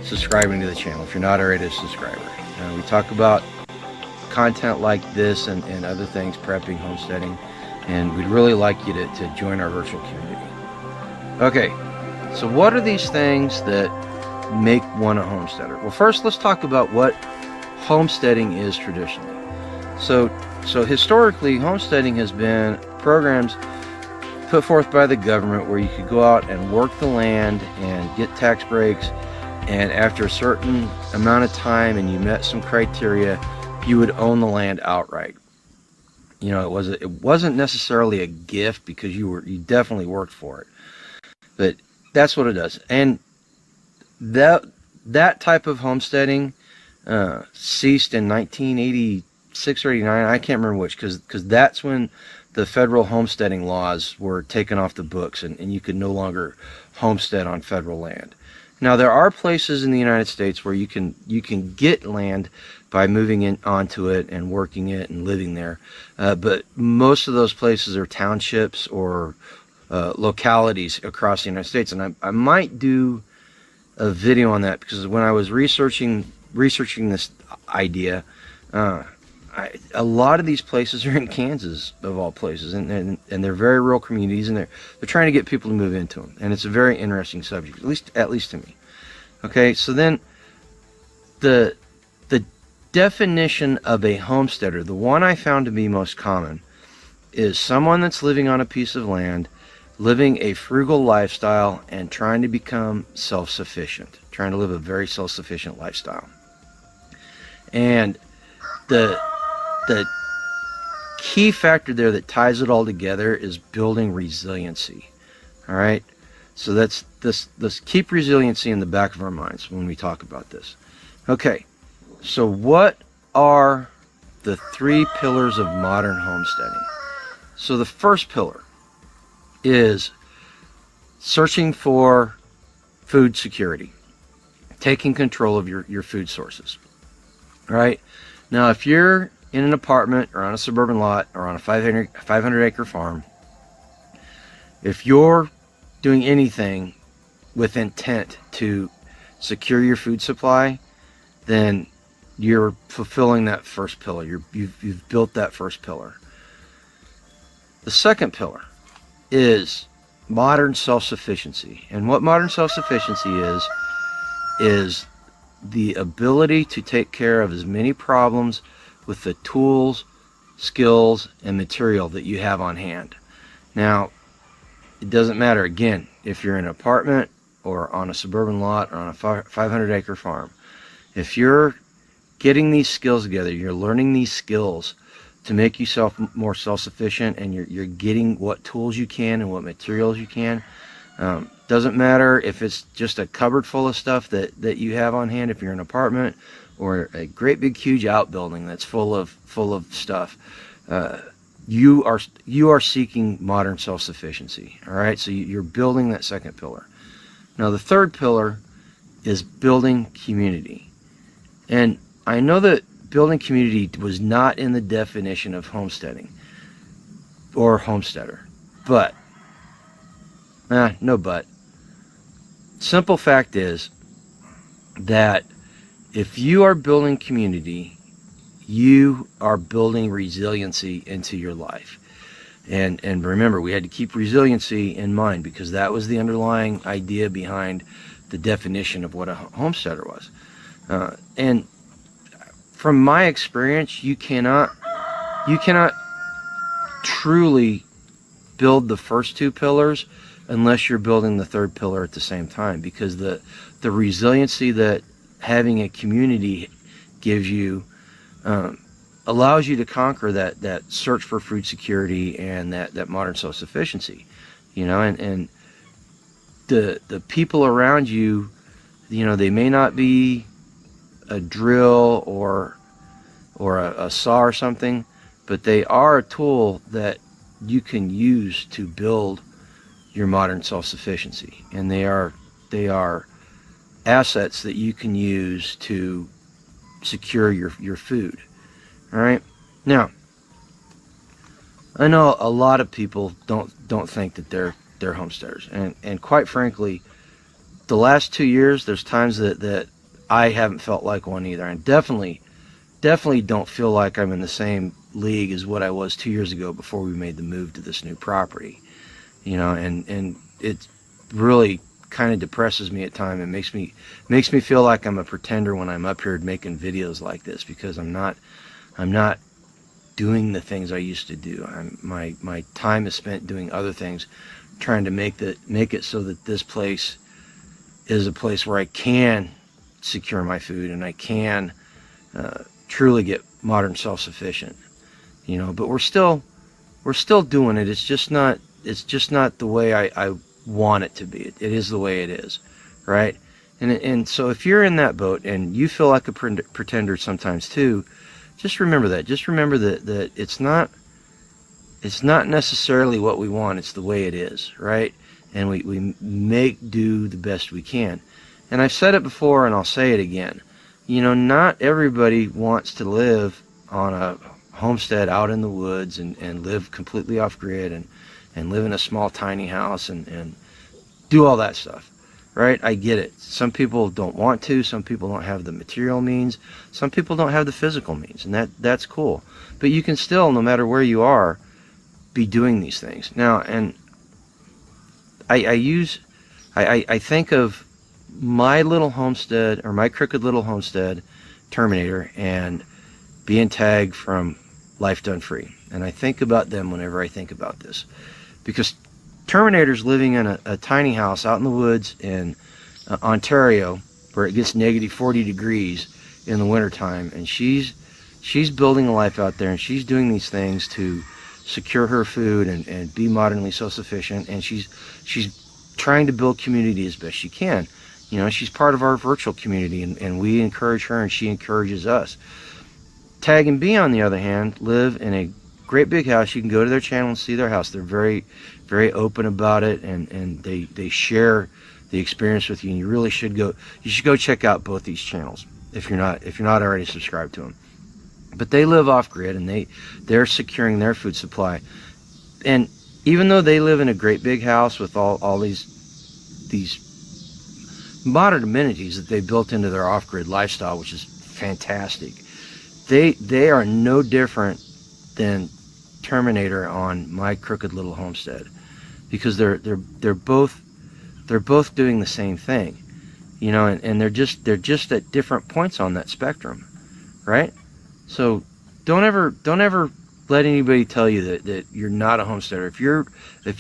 subscribing to the channel if you're not already a subscriber. We talk about content like this and other things, prepping, homesteading, and we'd really like you to join our virtual community. Okay, so what are these things that make one a homesteader? Well, first let's talk about what homesteading is traditionally. So historically, homesteading has been programs put forth by the government where you could go out and work the land and get tax breaks, and after a certain amount of time and you met some criteria, you would own the land outright. You know, it wasn't necessarily a gift because you definitely worked for it, but that's what it does. And that type of homesteading ceased in 1986 or 89. I can't remember which, because that's when the federal homesteading laws were taken off the books, and you could no longer homestead on federal land. Now, there are places in the United States where you can get land by moving in onto it and working it and living there, but most of those places are townships or localities across the United States. And I might do a video on that, because when I was researching this idea, a lot of these places are in Kansas, of all places, and they're very rural communities, and they're trying to get people to move into them, and it's a very interesting subject, at least to me. Okay, so then the definition of a homesteader, the one I found to be most common, is someone that's living on a piece of land, living a frugal lifestyle, and trying to become self-sufficient, trying to live a very self-sufficient lifestyle. And the key factor there that ties it all together is building resiliency. All right, so let's keep resiliency in the back of our minds when we talk about this. Okay, so what are the 3 pillars of modern homesteading? So the first pillar is searching for food security, taking control of your food sources. All right, now if you're in an apartment or on a suburban lot or on a 500 acre farm, if you're doing anything with intent to secure your food supply, then you're fulfilling that first pillar. You've built that first pillar. The second pillar is modern self-sufficiency. And what modern self-sufficiency is the ability to take care of as many problems with the tools, skills, and material that you have on hand. Now, it doesn't matter, again, if you're in an apartment or on a suburban lot or on a 500 acre farm. If you're getting these skills together, you're learning these skills to make yourself more self-sufficient, and you're getting what tools you can and what materials you can. Doesn't matter if it's just a cupboard full of stuff that you have on hand if you're in an apartment, or a great big huge outbuilding that's full of stuff. You are seeking modern self-sufficiency. All right, so you're building that second pillar. Now the third pillar is building community, and I know that building community was not in the definition of homesteading or homesteader, but no but. Simple fact is that if you are building community, you are building resiliency into your life. And remember, we had to keep resiliency in mind, because that was the underlying idea behind the definition of what a homesteader was. And from my experience, you cannot truly build the first 2 pillars unless you're building the third pillar at the same time, because the resiliency that having a community gives you allows you to conquer that search for food security and that modern self-sufficiency, you know. And the people around you, you know, they may not be a drill or a saw or something, but they are a tool that you can use to build your modern self-sufficiency, and they are assets that you can use to secure your food. All right, now I know a lot of people don't think that they're homesteaders, and quite frankly, the last 2 years, there's times that I haven't felt like one either. And definitely don't feel like I'm in the same league as what I was 2 years ago before we made the move to this new property. And it really kind of depresses me at times. It makes me feel like I'm a pretender when I'm up here making videos like this, because I'm not doing the things I used to do. My time is spent doing other things, trying to make it so that this place is a place where I can secure my food and I can truly get modern self-sufficient. But we're still doing it. It's just not the way I want it to be. It is the way it is, right? And so if you're in that boat and you feel like a pretender sometimes too, just remember that. Just remember that it's not necessarily what we want. It's the way it is, right? And we make do the best we can. And I've said it before and I'll say it again. Not everybody wants to live on a homestead out in the woods and live completely off grid and live in a small tiny house and do all that stuff, right? I get it. Some people don't want to. Some people don't have the material means. Some people don't have the physical means, and that's cool. But you can still, no matter where you are, be doing these things. Now, and I think of my little homestead, or my crooked little homestead Terminator, and being tagged from Life Done Free. And I think about them whenever I think about this, because Terminator's living in a tiny house out in the woods in Ontario, where it gets negative 40 degrees in the wintertime, and she's building a life out there, and she's doing these things to secure her food and be modernly self-sufficient, and she's trying to build community as best she can. She's part of our virtual community, and we encourage her and she encourages us. Tag and B, on the other hand, live in a great big house. You can go to their channel and see their house. They're very, very open about it, and they share the experience with you. And you really should go check out both these channels if you're not already subscribed to them. But they live off grid, and they're securing their food supply. And even though they live in a great big house with all these modern amenities that they built into their off-grid lifestyle, which is fantastic, they are no different than Terminator on my crooked little homestead, because they're both doing the same thing, and they're just at different points on that spectrum, right? So don't ever let anybody tell you that you're not a homesteader. If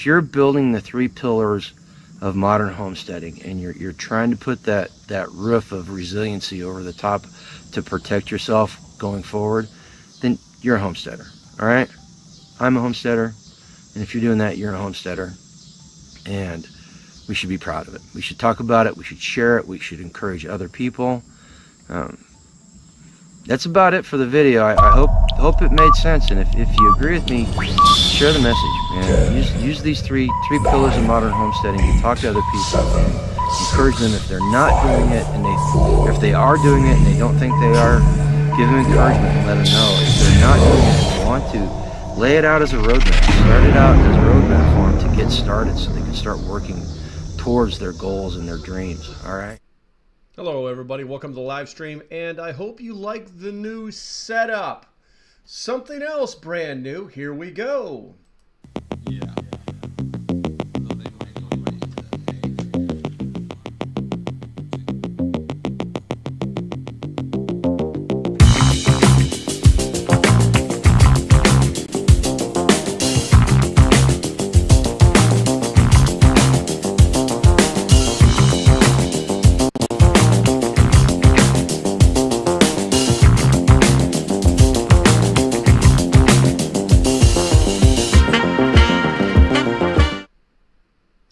you're building the 3 pillars of modern homesteading, and you're trying to put that roof of resiliency over the top to protect yourself going forward, then you're a homesteader. All right? I'm a homesteader, and if you're doing that, you're a homesteader, and we should be proud of it. We should talk about it. We should share it. We should encourage other people. That's about it for the video. I hope it made sense, and if you agree with me, share the message, man. Use these three pillars of modern homesteading to talk to other people and encourage them. If they're not doing it, and if they are doing it and they don't think they are, give them encouragement and let them know. If they're not doing it and they want to, lay it out as a roadmap. Start it out as a roadmap for them to get started, so they can start working towards their goals and their dreams. All right. Hello everybody, welcome to the live stream, and I hope you like the new setup. Something else brand new, here we go. Yeah.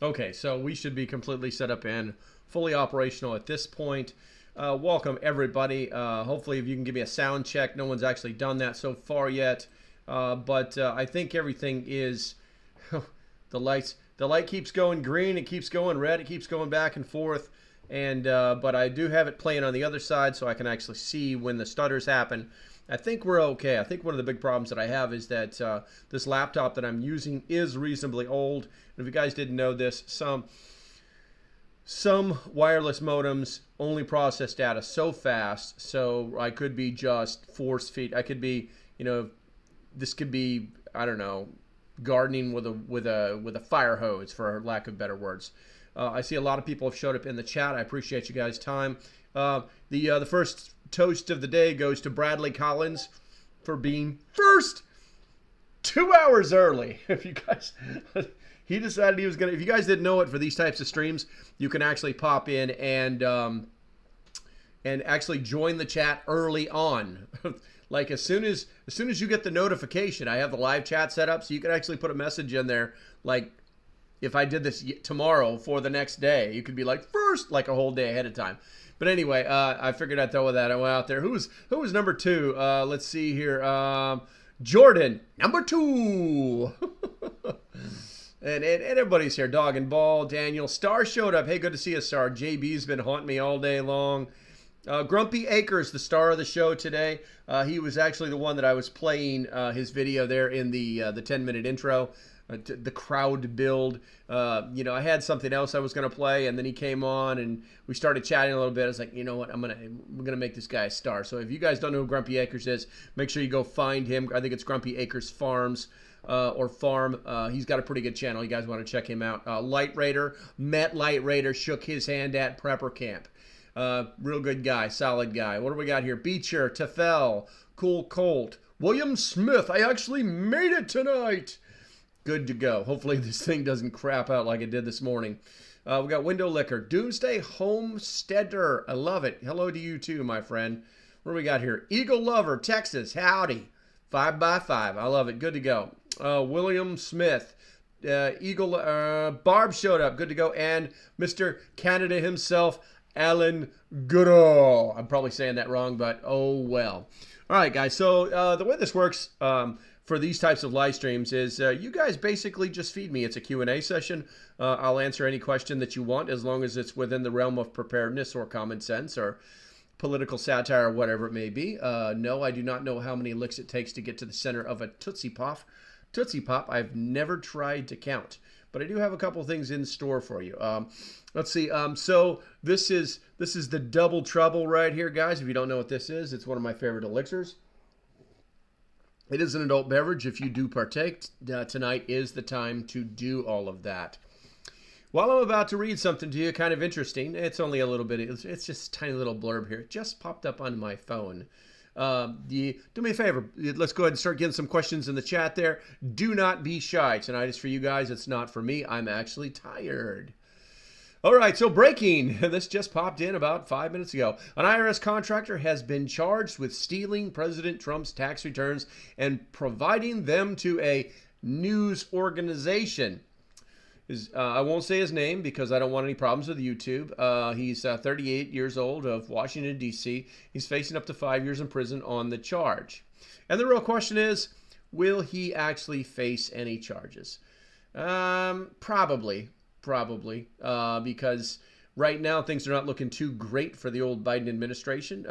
Okay, so we should be completely set up and fully operational at this point. Welcome everybody. Hopefully if you can give me a sound check. No one's actually done that so far yet. But I think everything is, the light keeps going green, it keeps going red, it keeps going back and forth. And but I do have it playing on the other side so I can actually see when the stutters happen. I think we're okay. I think one of the big problems that I have is that this laptop that I'm using is reasonably old. And if you guys didn't know this, some wireless modems only process data so fast, so I could be just force feed. I could be, this could be, I don't know, gardening with a fire hose, for lack of better words. I see a lot of people have showed up in the chat. I appreciate you guys' time. The first toast of the day goes to Bradley Collins for being first 2 hours early. If you guys, he decided he was gonna. If you guys didn't know it, for these types of streams, you can actually pop in and actually join the chat early on. Like as soon as you get the notification, I have the live chat set up, so you can actually put a message in there. Like if I did this tomorrow for the next day, you could be like first, like a whole day ahead of time. But anyway, I figured I'd throw that out there. Who was number 2? Let's see here. Jordan, number 2. and everybody's here. Dog and Ball, Daniel. Star showed up. Hey, good to see you, Star. JB's been haunting me all day long. Grumpy Acres, the star of the show today. He was actually the one that I was playing his video there in the 10-minute intro. The crowd build. I had something else I was going to play, and then he came on, and we started chatting a little bit. I was like, you know what, we're gonna make this guy a star. So if you guys don't know who Grumpy Acres is, make sure you go find him. I think it's Grumpy Acres Farms or Farm. He's got a pretty good channel. You guys want to check him out. Light Raider, met Light Raider, shook his hand at Prepper Camp. Real good guy, solid guy. What do we got here? Beecher, Tefel, Cool Colt, William Smith. I actually made it tonight. Good to go. Hopefully this thing doesn't crap out like it did this morning. We got Window Liquor, Doomsday Homesteader. I love it. Hello to you too, my friend. What do we got here? Eagle Lover, Texas. Howdy. 5x5. I love it. Good to go. William Smith. Barb showed up. Good to go. And Mr. Canada himself, Alan Goodall. I'm probably saying that wrong, but oh well. All right, guys. So the way this works for these types of live streams is you guys basically just feed me. It's a Q&A session. I'll answer any question that you want as long as it's within the realm of preparedness or common sense or political satire or whatever it may be. No, I do not know how many licks it takes to get to the center of a Tootsie Pop. Tootsie Pop, I've never tried to count. But I do have a couple things in store for you. Let's see. So this is the Double Trouble right here, guys. If you don't know what this is, it's one of my favorite elixirs. It is an adult beverage. If you do partake, tonight is the time to do all of that. While I'm about to read something to you, kind of interesting. It's only a little bit. It's just a tiny little blurb here. It just popped up on my phone. Do me a favor. Let's go ahead and start getting some questions in the chat there. Do not be shy. Tonight is for you guys. It's not for me. I'm actually tired. All right, so breaking. This just popped in about 5 minutes ago. An IRS contractor has been charged with stealing President Trump's tax returns and providing them to a news organization. I won't say his name because I don't want any problems with YouTube. He's 38 years old of Washington, D.C. He's facing up to 5 years in prison on the charge. And the real question is, will he actually face any charges? Probably, because right now things are not looking too great for the old Biden administration.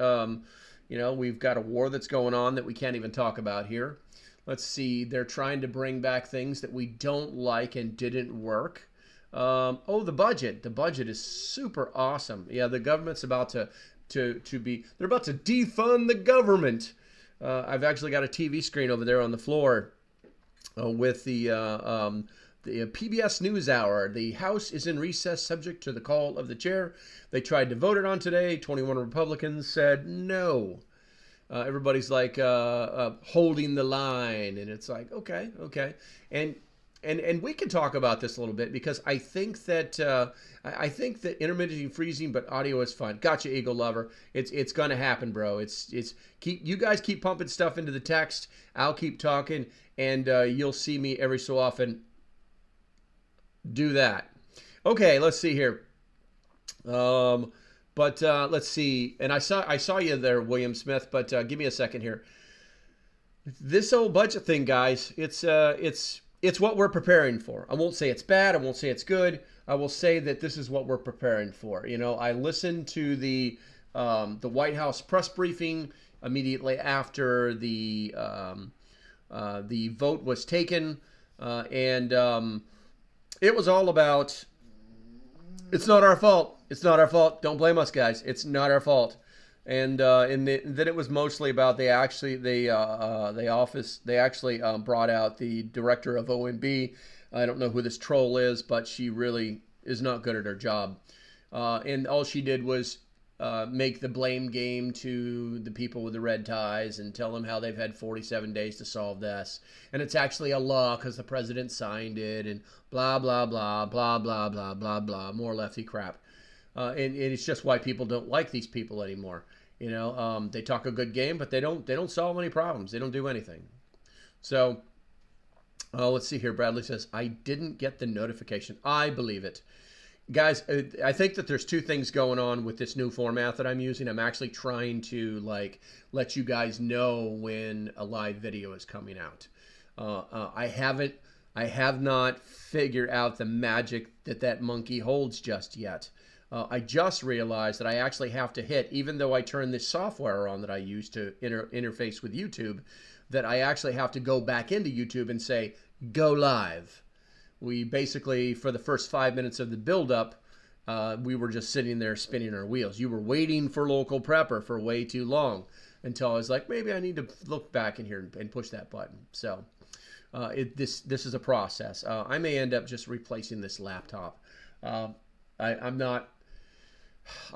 We've got a war that's going on that we can't even talk about here. Let's see. They're trying to bring back things that we don't like and didn't work. The budget. The budget is super awesome. Yeah, the government's about to be. They're about to defund the government. I've actually got a TV screen over there on the floor with the PBS NewsHour. The House is in recess, subject to the call of the chair. They tried to vote it on today. 21 Republicans said no. Everybody's like holding the line, and it's like okay, and we can talk about this a little bit because I think that intermittent freezing, but audio is fun. Gotcha, Eagle Lover. It's gonna happen, bro. You guys keep pumping stuff into the text. I'll keep talking, and you'll see me every so often do that. Okay, let's see here. Let's see. And I saw you there, William Smith, but give me a second here. This old budget thing, guys, it's what we're preparing for. I won't say it's bad. I won't say it's good. I will say that this is what we're preparing for. I listened to the White House press briefing immediately after the vote was taken, and it was all about It's not our fault. It's not our fault. Don't blame us, guys. It's not our fault. And then it was mostly about they actually brought out the director of OMB. I don't know who this troll is, but she really is not good at her job. And all she did was make the blame game to the people with the red ties and tell them how they've had 47 days to solve this. And it's actually a law because the president signed it and blah, blah, blah, blah, blah, blah, blah, blah, more lefty crap. And it's just why people don't like these people anymore. You know, they talk a good game, but they don't solve any problems. They don't do anything. So let's see here. Bradley says, I didn't get the notification. I believe it. Guys, I think that there's two things going on with this new format that I'm using. I'm actually trying to let you guys know when a live video is coming out. I have not figured out the magic that monkey holds just yet. I just realized that I actually have to hit, even though I turn this software on that I use to interface with YouTube, that I actually have to go back into YouTube and say, go live. We basically, for the first 5 minutes of the build-up, we were just sitting there spinning our wheels. You were waiting for Local Prepper for way too long until I was like, maybe I need to look back in here and push that button. So this is a process. I may end up just replacing this laptop. I'm going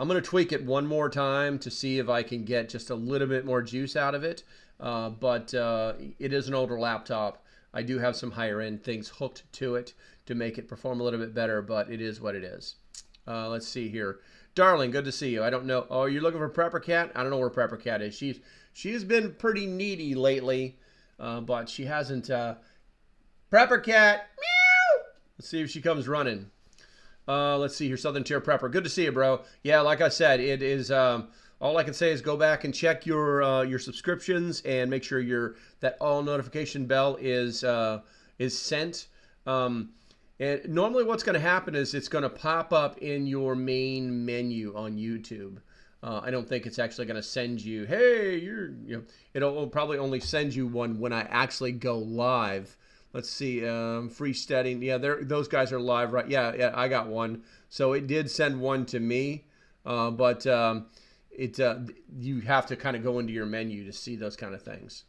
to tweak it one more time to see if I can get just a little bit more juice out of it. But it is an older laptop. I do have some higher end things hooked to it to make it perform a little bit better, but it is what it is. Let's see here. Darling, good to see you. I don't know. Oh, you're looking for Prepper Cat? I don't know where Prepper Cat is. She's been pretty needy lately, but she hasn't. Prepper Cat, meow. Let's see if she comes running. Let's see here. Southern Tier Prepper. Good to see you, bro. Yeah, like I said, it is. All I can say is go back and check your subscriptions and make sure that all notification bell is sent. And normally what's going to happen is it's going to pop up in your main menu on YouTube. I don't think it's actually going to send you, hey, it'll probably only send you one when I actually go live. Let's see, free studying. Yeah, those guys are live, right? Yeah, I got one. So it did send one to me, but you have to kind of go into your menu to see those kind of things.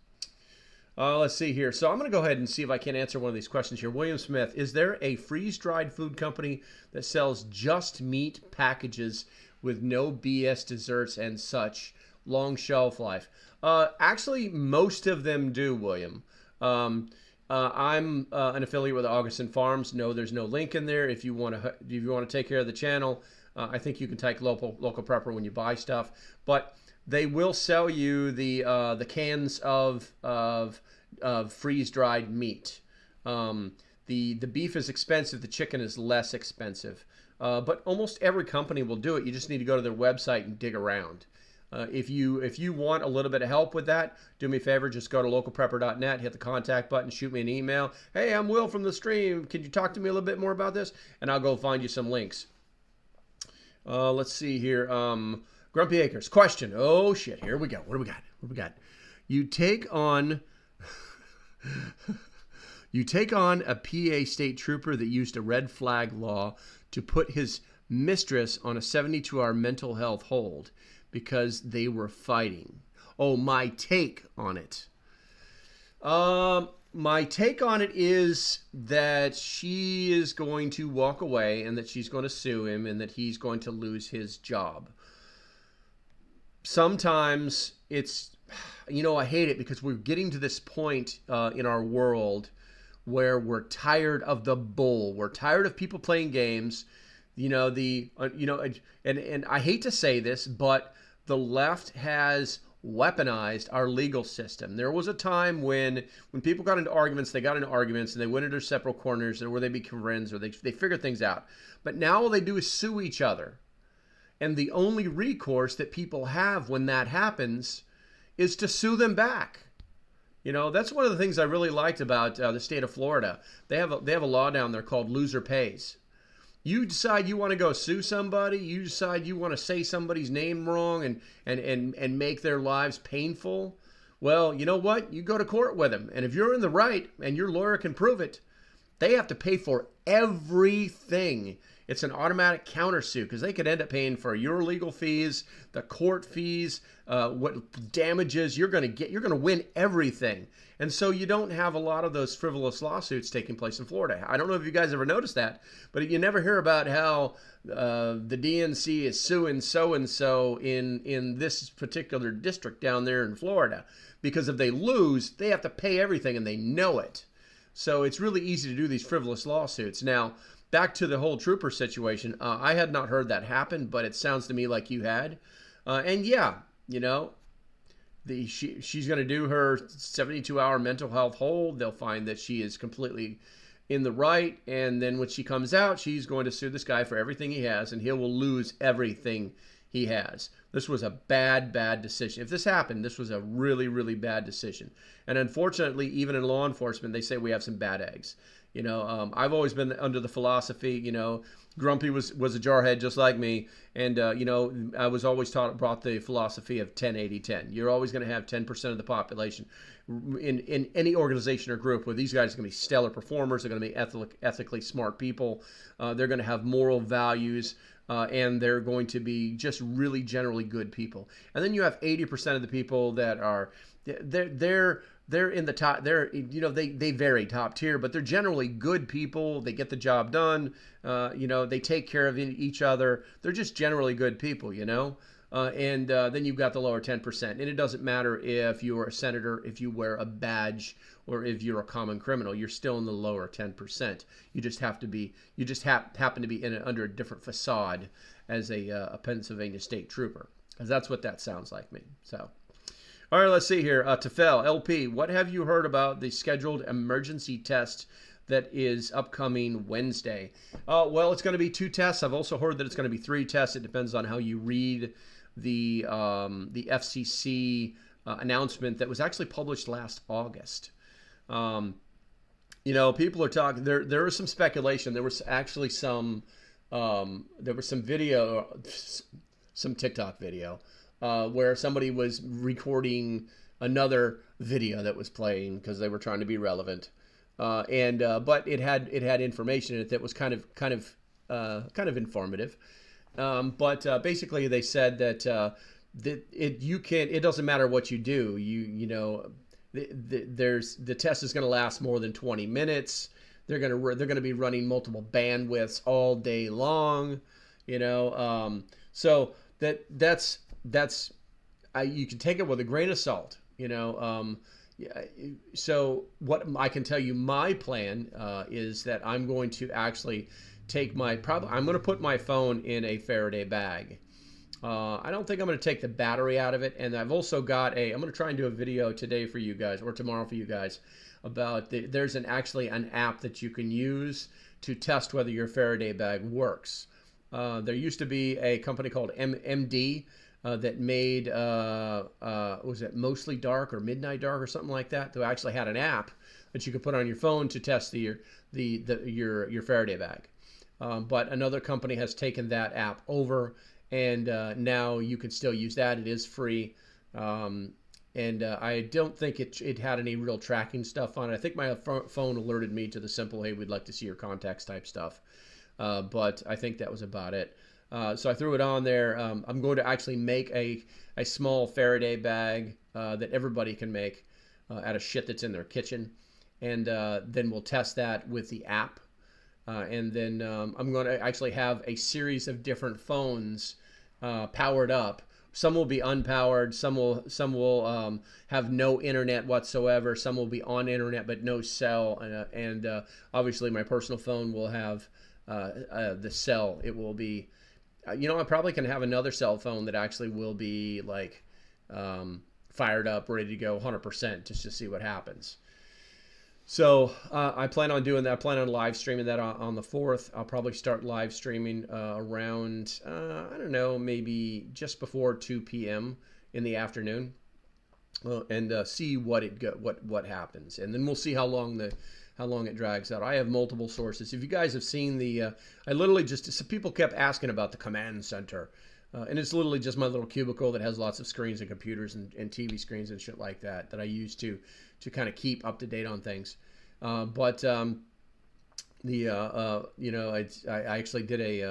Let's see here. So I'm going to go ahead and see if I can answer one of these questions here. William Smith, is there a freeze-dried food company that sells just meat packages with no BS desserts and such, long shelf life? Actually, most of them do, William. I'm an affiliate with Augustin Farms. No, there's no link in there. If you want to take care of the channel, I think you can type local prepper when you buy stuff, but they will sell you the cans of freeze-dried meat. The beef is expensive. The chicken is less expensive, but almost every company will do it. You just need to go to their website and dig around. If you want a little bit of help with that, do me a favor, just go to localprepper.net, hit the contact button, shoot me an email. Hey, I'm Will from the stream. Can you talk to me a little bit more about this? And I'll go find you some links. Let's see here. Grumpy Acres. Question. Oh, shit. Here we go. What do we got? You take on a PA state trooper that used a red flag law to put his mistress on a 72-hour mental health hold because they were fighting. Oh, my take on it. My take on it is that she is going to walk away and that she's going to sue him and that he's going to lose his job. Sometimes it's, I hate it because we're getting to this point in our world where we're tired of the bull. We're tired of people playing games. And I hate to say this, but the left has weaponized our legal system. There was a time when people got into arguments, and they went into separate corners where they become friends or they figured things out. But now all they do is sue each other. And the only recourse that people have when that happens is to sue them back. That's one of the things I really liked about the state of Florida. They have a law down there called loser pays. You decide you want to go sue somebody. You decide you want to say somebody's name wrong and make their lives painful. Well, you know what? You go to court with them. And if you're in the right and your lawyer can prove it, they have to pay for everything It's an automatic countersuit because they could end up paying for your legal fees, the court fees, what damages you're going to get. You're going to win everything. And so you don't have a lot of those frivolous lawsuits taking place in Florida. I don't know if you guys ever noticed that, but you never hear about how the DNC is suing so-and-so in this particular district down there in Florida. Because if they lose, they have to pay everything, and they know it. So it's really easy to do these frivolous lawsuits. Now, back to the whole trooper situation. I had not heard that happen, but it sounds to me like you had. And yeah, you know, she's going to do her 72-hour mental health hold. They'll find that she is completely in the right. And then when she comes out, she's going to sue this guy for everything he has, and he will lose everything he has. This was a bad decision. If this happened, this was a really, really bad decision. And unfortunately, even in law enforcement, they say we have some bad eggs. You know, I've always been under the philosophy, you know, Grumpy was a jarhead just like me. And, you know, I was always brought the philosophy of 10-80-10. You're always going to have 10% of the population in any organization or group where these guys are going to be stellar performers. They're going to be ethically smart people. They're going to have moral values. And they're going to be just really generally good people. And then you have 80% of the people that are they're in the top. They're, you know, they vary top tier, but they're generally good people. They get the job done. You know, they take care of each other. They're just generally good people, you know. And then you've got the lower 10%. And it doesn't matter if you're a senator, if you wear a badge, or if you're a common criminal. You're still in the lower 10%. You just have to be. You just happen to be under a different facade as a Pennsylvania state trooper, because that's what that sounds like me. So. All right, let's see here. Tefel, LP, what have you heard about the scheduled emergency test that is upcoming Wednesday? Well, it's going to be 2 tests. I've also heard that it's going to be 3 tests. It depends on how you read the FCC announcement that was actually published last August. You know, people are talking. There was some speculation. There was actually some video, some TikTok video. Where somebody was recording another video that was playing because they were trying to be relevant, but it had information in it that was kind of informative. But basically, they said that it doesn't matter what you do. You know, the test is going to last more than 20 minutes. They're going to be running multiple bandwidths all day long. You know, so that's you can take it with a grain of salt, you know. So what I can tell you, my plan is that I'm going to actually take I'm going to put my phone in a Faraday bag. I don't think I'm going to take the battery out of it, and I've also got I'm going to try and do a video today for you guys, or tomorrow for you guys, about there's actually an app that you can use to test whether your Faraday bag works. There used to be a company called MD. That made was it Mostly Dark or Midnight Dark or something like that? They actually had an app that you could put on your phone to test your Faraday bag. But another company has taken that app over, and now you can still use that. It is free, and I don't think it had any real tracking stuff on it. I think my phone alerted me to the simple, hey, we'd like to see your contacts type stuff, but I think that was about it. So I threw it on there. I'm going to actually make a small Faraday bag that everybody can make out of shit that's in their kitchen. And then we'll test that with the app. And then I'm going to actually have a series of different phones powered up. Some will be unpowered. Some will have no internet whatsoever. Some will be on internet but no cell. And obviously my personal phone will have the cell. It will be... you know, I probably can have another cell phone that actually will be like fired up, ready to go 100% just to see what happens. So I plan on doing that. I plan on live streaming that on the 4th. I'll probably start live streaming around, I don't know, maybe just before 2 p.m. in the afternoon, and see what happens. And then we'll see how long it drags out. I have multiple sources. If you guys have seen I literally some people kept asking about the command center. And it's literally just my little cubicle that has lots of screens and computers and TV screens and shit like that I use to kind of keep up to date on things. But You know, I actually did a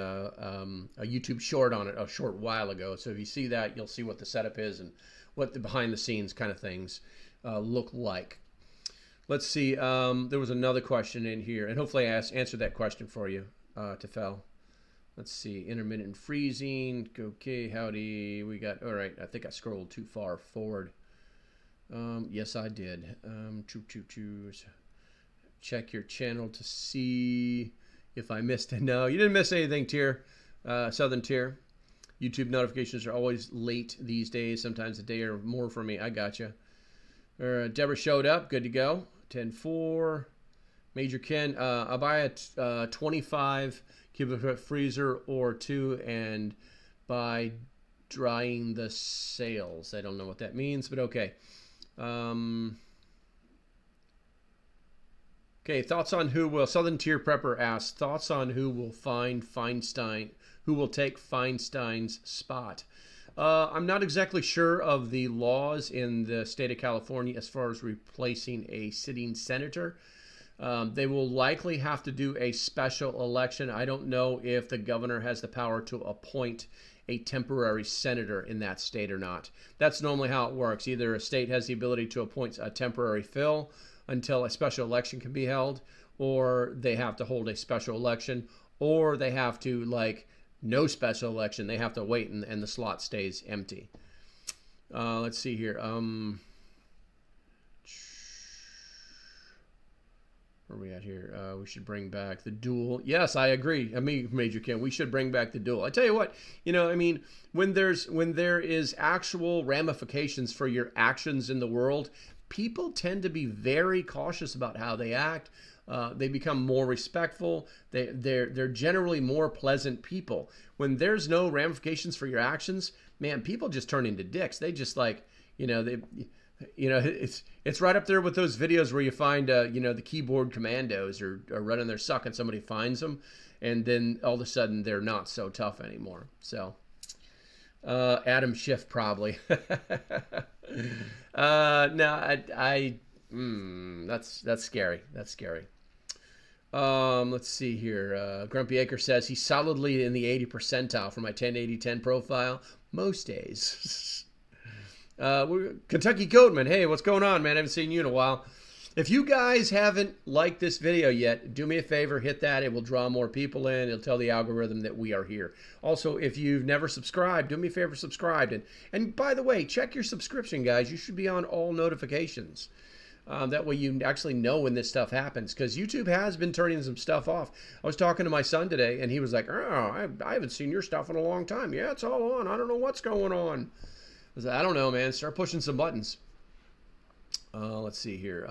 YouTube short on it a short while ago. So if you see that, you'll see what the setup is and what the behind the scenes kind of things look like. Let's see. There was another question in here, and hopefully I answered that question for you, Tefel. Let's see. Intermittent freezing. Okay, howdy. We got. All right. I think I scrolled too far forward. Yes, I did. Check your channel to see if I missed it. No, you didn't miss anything, Tier. Southern Tier. YouTube notifications are always late these days. Sometimes a day or more for me. I got you. Deborah showed up. Good to go. 10-4. Major Ken. I'll buy a 25 cubic foot freezer or two and buy drying the sails. I don't know what that means, but okay. Okay, thoughts on who will, Southern Tier Prepper asks, thoughts on who will who will take Feinstein's spot. I'm not exactly sure of the laws in the state of California as far as replacing a sitting senator. They will likely have to do a special election. I don't know if the governor has the power to appoint a temporary senator in that state or not. That's normally how it works. Either a state has the ability to appoint a temporary fill until a special election can be held, or they have to hold a special election, or they have to, like, no special election. They have to wait and the slot stays empty. Let's see here. Where are we at here? We should bring back the duel. Yes, I agree. I mean, Major Ken, we should bring back the duel. I tell you what, you know, I mean, when there is actual ramifications for your actions in the world, people tend to be very cautious about how they act. They become more respectful. They're generally more pleasant people. When there's no ramifications for your actions, man, people just turn into dicks. They just, like, you know, it's right up there with those videos where you find you know, the keyboard commandos are running their suck and somebody finds them, and then all of a sudden they're not so tough anymore. So Adam Schiff probably. No, that's scary. That's scary. Let's see here. Grumpy Acre says he's solidly in the 80 percentile for my 10-80-10 profile most days. Kentucky Goatman, hey, what's going on, man? I haven't seen you in a while. If you guys haven't liked this video yet, do me a favor, hit that. It will draw more people in. It'll tell the algorithm that we are here. Also, if you've never subscribed, do me a favor, subscribe. And by the way, check your subscription, guys. You should be on all notifications. That way you actually know when this stuff happens, because YouTube has been turning some stuff off. I was talking to my son today, and he was like, oh, I haven't seen your stuff in a long time. Yeah, it's all on. I don't know what's going on. I don't know, man. Start pushing some buttons. Let's see here.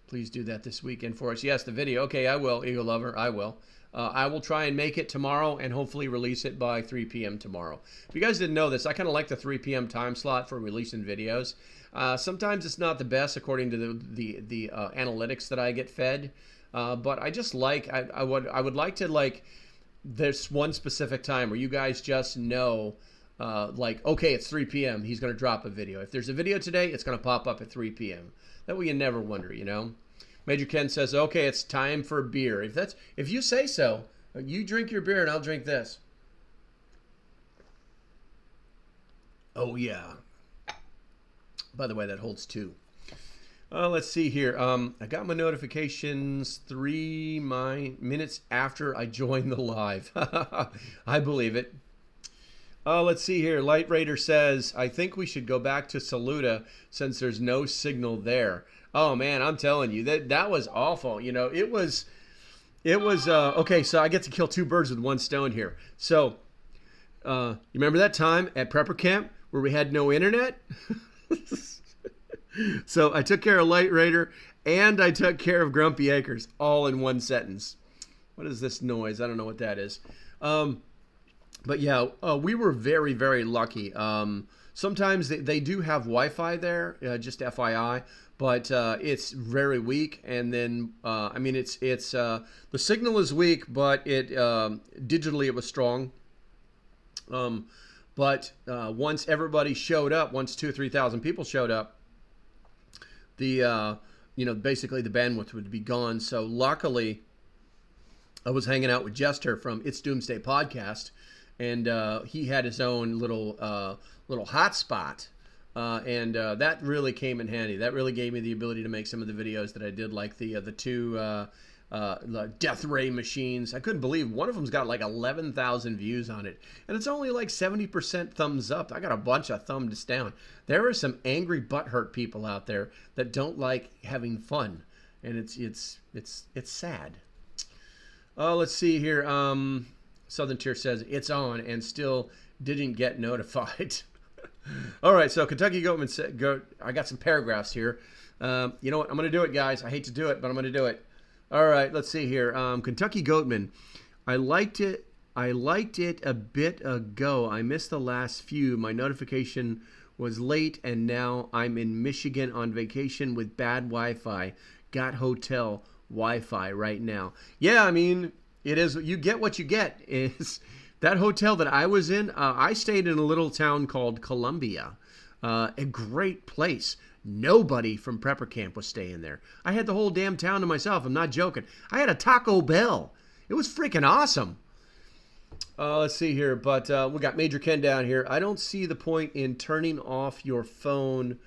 Please do that this weekend for us. Yes, the video. Okay, I will, Eagle Lover. I will. I will try and make it tomorrow and hopefully release it by 3 p.m. tomorrow. If you guys didn't know this, I kind of like the 3 p.m. time slot for releasing videos. Sometimes it's not the best according to the analytics that I get fed. But I just like, I would like to, like, there's one specific time where you guys just know, like, okay, it's 3 p.m. He's going to drop a video. If there's a video today, it's going to pop up at 3 p.m. That way you never wonder, you know. Major Ken says, okay, it's time for beer. If you say so, you drink your beer and I'll drink this. Oh, yeah. By the way, that holds 2. Let's see here. I got my notifications 3 minutes after I joined the live. I believe it. Let's see here. Light Raider says, I think we should go back to Saluda since there's no signal there. Oh, man, I'm telling you, that was awful. You know, it was, okay, so I get to kill 2 birds with 1 stone here. So, you remember that time at Prepper Camp where we had no internet? So I took care of Light Raider and I took care of Grumpy Acres all in 1 sentence. What is this noise? I don't know what that is. But yeah, we were very, very lucky. Sometimes they do have Wi-Fi there, just FYI, but it's very weak. And then, I mean, it's the signal is weak, but it digitally it was strong. But once everybody showed up, once 2,000 or 3,000 people showed up, the you know, basically the bandwidth would be gone. So luckily, I was hanging out with Jester from It's Doomsday podcast, and he had his own little hotspot. And that really came in handy. That really gave me the ability to make some of the videos that I did, like the two death ray machines. I couldn't believe one of them's got like 11,000 views on it, and it's only like 70% thumbs up. I got a bunch of thumbs down. There are some angry butthurt people out there that don't like having fun, and it's sad. Let's see here. Southern Tier says it's on and still didn't get notified. All right, so Kentucky Goatman said, I got some paragraphs here. You know what? I'm going to do it, guys. I hate to do it, but I'm going to do it. All right, let's see here. Kentucky Goatman, I liked it a bit ago. I missed the last few. My notification was late, and now I'm in Michigan on vacation with bad Wi-Fi. Got hotel Wi-Fi right now. Yeah, I mean, it is. You get what you get. Is that hotel that I was in? I stayed in a little town called Columbia. A great place. Nobody from Prepper Camp was staying there. I had the whole damn town to myself. I'm not joking. I had a Taco Bell. It was freaking awesome. Let's see here. But we got Major Ken down here. I don't see the point in turning off your phone.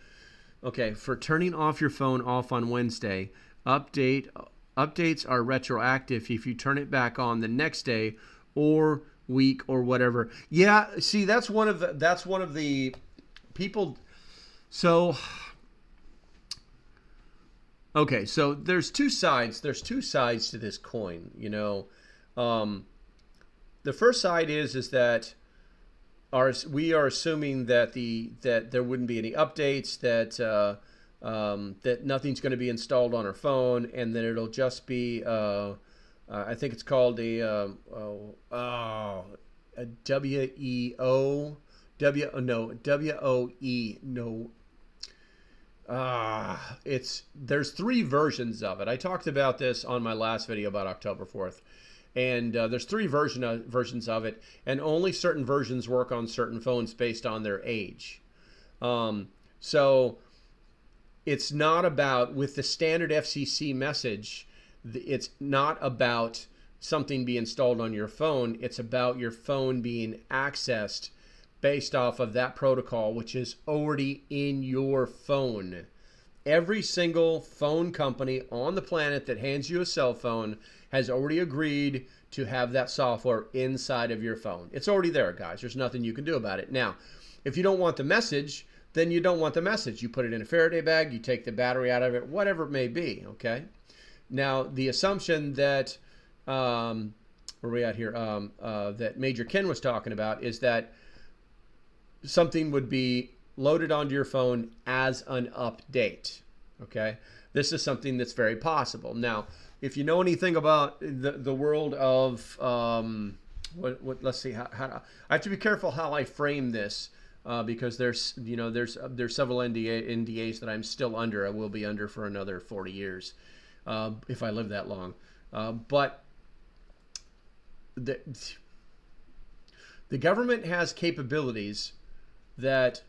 Okay, for turning off your phone off on Wednesday. Updates are retroactive if you turn it back on the next day or week or whatever. Yeah, see, that's one of the people. So okay, so there's two sides. There's two sides to this coin. You know, the first side is that we are assuming that there wouldn't be any updates, that nothing's going to be installed on our phone, and that it'll just be I think it's called a there's 3 versions of it. I talked about this on my last video about October 4th. And there's 3 versions of it, and only certain versions work on certain phones based on their age. So it's not about, with the standard FCC message, it's not about something being installed on your phone. It's about your phone being accessed based off of that protocol, which is already in your phone. Every single phone company on the planet that hands you a cell phone has already agreed to have that software inside of your phone. It's already there, guys. There's nothing you can do about it. Now, if you don't want the message, then you don't want the message. You put it in a Faraday bag, you take the battery out of it, whatever it may be, okay? Now, the assumption that, where are we at here, that Major Ken was talking about is that something would be loaded onto your phone as an update, okay? This is something that's very possible. Now, if you know anything about the world of, let's see, how I have to be careful how I frame this, because there's several NDAs that I'm still under. I will be under for another 40 years, if I live that long. But the government has capabilities that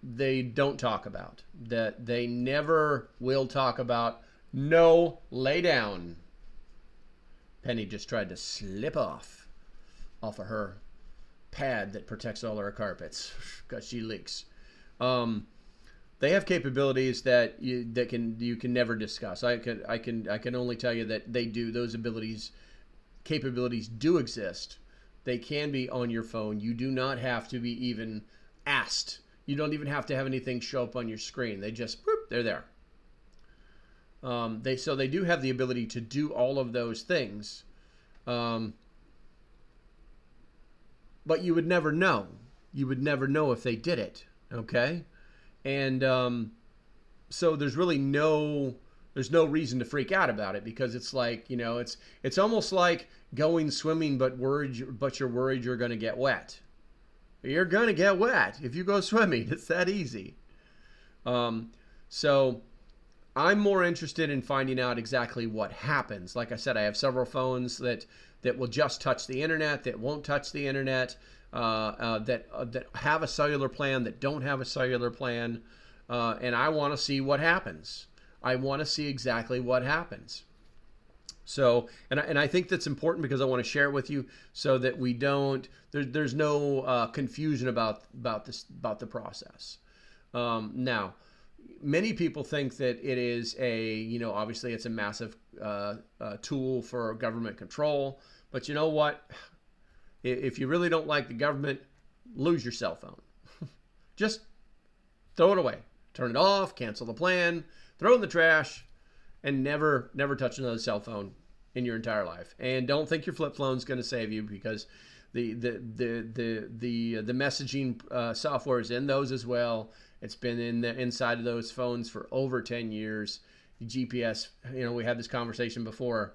they don't talk about, that they never will talk about. No, lay down. Penny just tried to slip off of her pad that protects all our carpets because she leaks. They have capabilities that you can never discuss. I can only tell you that they do. Those capabilities do exist. They can be on your phone. You do not have to be even asked. You don't even have to have anything show up on your screen. They just, whoop, they're there. So they do have the ability to do all of those things. But you would never know. You would never know if they did it. Okay? And so there's really no reason to freak out about it, because it's like, it's almost like going swimming but you're worried you're going to get wet. You're going to get wet if you go swimming. It's that easy. So I'm more interested in finding out exactly what happens. Like I said, I have several phones that will just touch the internet, that won't touch the internet, that have a cellular plan, that don't have a cellular plan, and I want to see what happens. I want to see exactly what happens. So, and I think that's important because I want to share it with you so that we don't, there's no confusion about the process. Now, many people think that it is obviously it's a massive tool for government control. But you know what? If you really don't like the government, lose your cell phone. Just throw it away. Turn it off, cancel the plan, throw it in the trash, and never touch another cell phone in your entire life. And don't think your flip phone's going to save you, because the messaging software is in those as well. It's been inside of those phones for over 10 years. GPS, we had this conversation before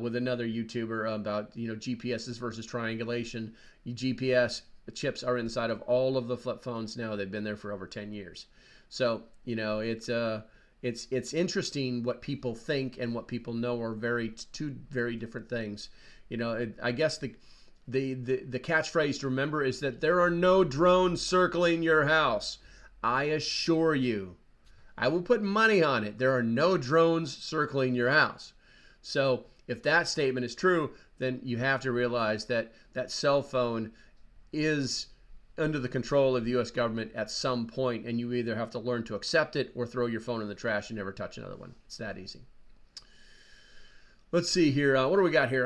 with another YouTuber about GPSs versus triangulation. GPS chips are inside of all of the flip phones now. They've been there for over 10 years. So it's interesting what people think and what people know are two very different things. I guess the catchphrase to remember is that there are no drones circling your house. I assure you, I will put money on it, there are no drones circling your house. So if that statement is true, then you have to realize that that cell phone is under the control of the U.S. government at some point, and you either have to learn to accept it or throw your phone in the trash and never touch another one. It's that easy. Let's see here. What do we got here?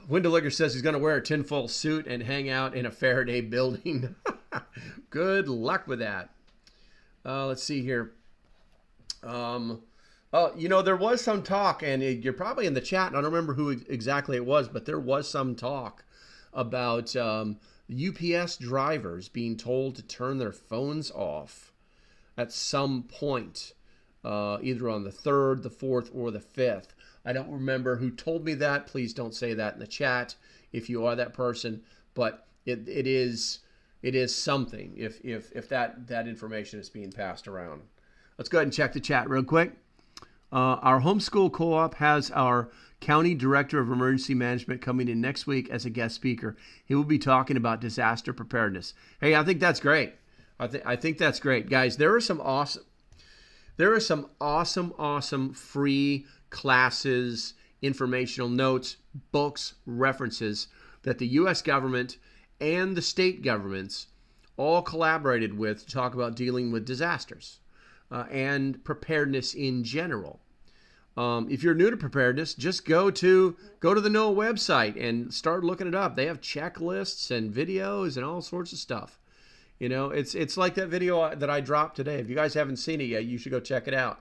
Windeliger says he's going to wear a tinfoil suit and hang out in a Faraday building. Good luck with that. Let's see here. There was some talk, and you're probably in the chat, and I don't remember who exactly it was, but there was some talk about UPS drivers being told to turn their phones off at some point, either on the 3rd, the 4th, or the 5th. I don't remember who told me that. Please don't say that in the chat if you are that person, but it is something if that information is being passed around. Let's go ahead and check the chat real quick. Our homeschool co-op has our County Director of Emergency Management coming in next week as a guest speaker. He will be talking about disaster preparedness. Hey, I think that's great. I think that's great. Guys, there are some awesome free classes, informational notes, books, references that the U.S. government and the state governments all collaborated with to talk about dealing with disasters and preparedness in general. If you're new to preparedness, just go to the NOAA website and start looking it up. They have checklists and videos and all sorts of stuff. It's like that video that I dropped today. If you guys haven't seen it yet, you should go check it out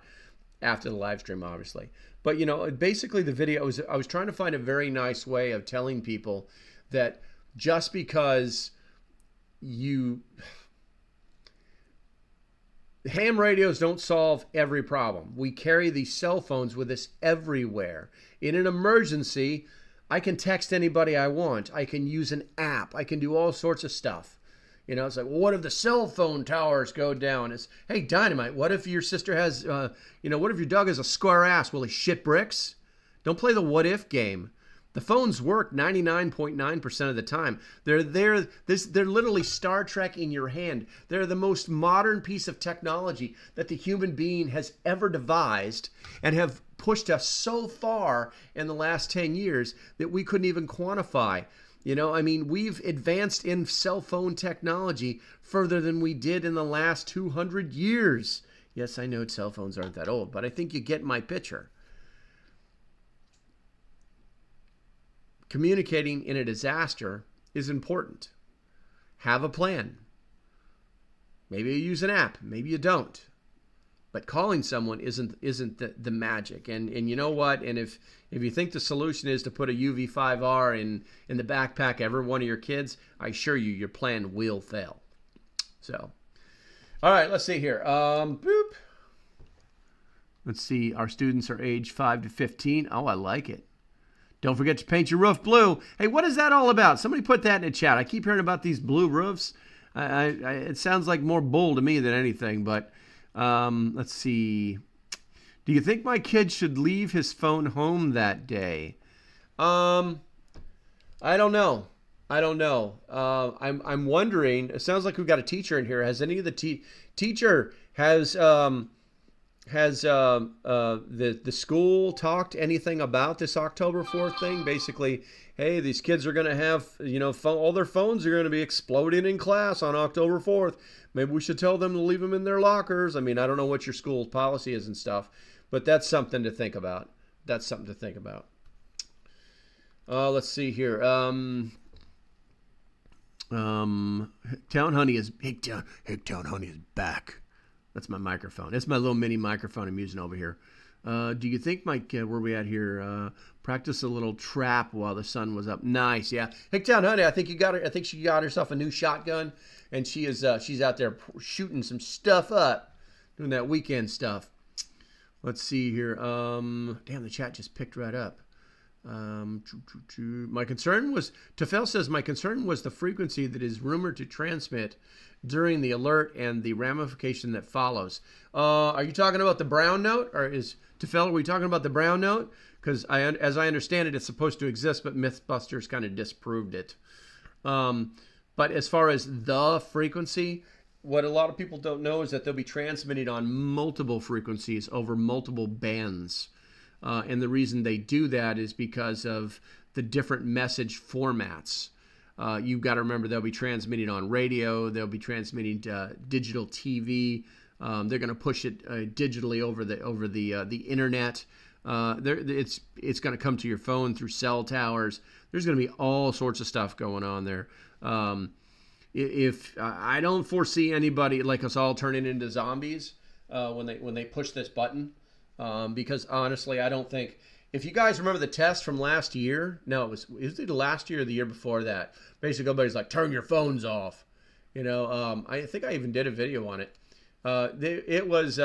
after the live stream, obviously. But basically the video I was trying to find a very nice way of telling people that just because ham radios don't solve every problem. We carry these cell phones with us everywhere. In an emergency, I can text anybody I want. I can use an app. I can do all sorts of stuff. It's like, well, what if the cell phone towers go down? It's, hey, Dynamite, what if your sister has, what if your dog has a square ass? Will he shit bricks? Don't play the what if game. The phones work 99.9% of the time. They're literally Star Trek in your hand. They're the most modern piece of technology that the human being has ever devised, and have pushed us so far in the last 10 years that we couldn't even quantify. We've advanced in cell phone technology further than we did in the last 200 years. Yes, I know cell phones aren't that old, but I think you get my picture. Communicating in a disaster is important. Have a plan. Maybe you use an app, maybe you don't. But calling someone isn't the magic. And you know what? And if you think the solution is to put a UV5R in the backpack of every one of your kids, I assure you your plan will fail. So, all right, let's see here. Boop. Let's see. Our students are age 5 to 15. Oh, I like it. Don't forget to paint your roof blue. Hey, what is that all about? Somebody put that in the chat. I keep hearing about these blue roofs. It sounds like more bull to me than anything, but let's see. Do you think my kid should leave his phone home that day? I don't know. I'm wondering. It sounds like we've got a teacher in here. Has any of the teacher has has the school talked anything about this October 4th thing? Basically, hey, these kids are going to have, all their phones are going to be exploding in class on October 4th. Maybe we should tell them to leave them in their lockers. I mean, I don't know what your school's policy is and stuff, but that's something to think about. That's something to think about. Let's see here. Town Honey is Hicktown Honey is back. That's my microphone. That's my little mini microphone I'm using over here. Do you think, Mike, where we at here? Practice a little trap while the sun was up. Nice, yeah. Hicktown Honey, I think she got herself a new shotgun, and she's out there shooting some stuff up, doing that weekend stuff. Let's see here. Damn, the chat just picked right up. My concern was, Tefel says, my concern was the frequency that is rumored to transmit during the alert and the ramification that follows. Are you talking about the brown note, or Tefel, are we talking about the brown note? Because as I understand it, it's supposed to exist, but Mythbusters kind of disproved it. But as far as the frequency, what a lot of people don't know is that they'll be transmitting on multiple frequencies over multiple bands. And the reason they do that is because of the different message formats. You've got to remember they'll be transmitting on radio, they'll be transmitting digital TV. They're going to push it digitally over the internet. It's going to come to your phone through cell towers. There's going to be all sorts of stuff going on there. If I don't foresee anybody like us all turning into zombies when they push this button. Because honestly, I don't think, if you guys remember the test from last year, no, it was either last year or the year before that. Basically, everybody's like, turn your phones off. I think I even did a video on it. It was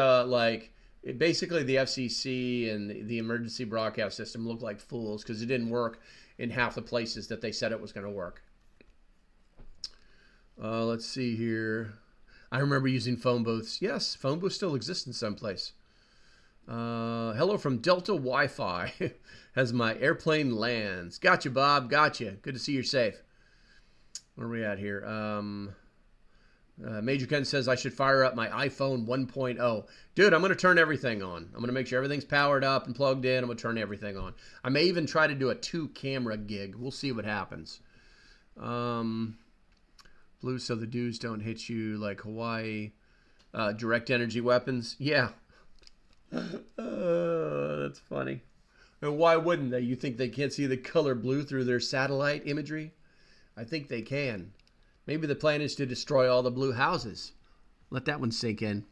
basically the FCC and the emergency broadcast system looked like fools because it didn't work in half the places that they said it was going to work. Let's see here. I remember using phone booths. Yes, phone booths still exist in some place. Hello from Delta Wi-Fi as my airplane lands. Gotcha, Bob. Gotcha. Good to see you're safe. Where are we at here? Major Ken says I should fire up my iPhone 1.0. Dude, I'm going to turn everything on. I'm going to make sure everything's powered up and plugged in. I'm going to turn everything on. I may even try to do a 2-camera gig. We'll see what happens. Blue, so the dudes don't hit you like Hawaii. Direct energy weapons. Yeah. That's funny. And why wouldn't they? You think they can't see the color blue through their satellite imagery? I think they can. Maybe the plan is to destroy all the blue houses. Let that one sink in.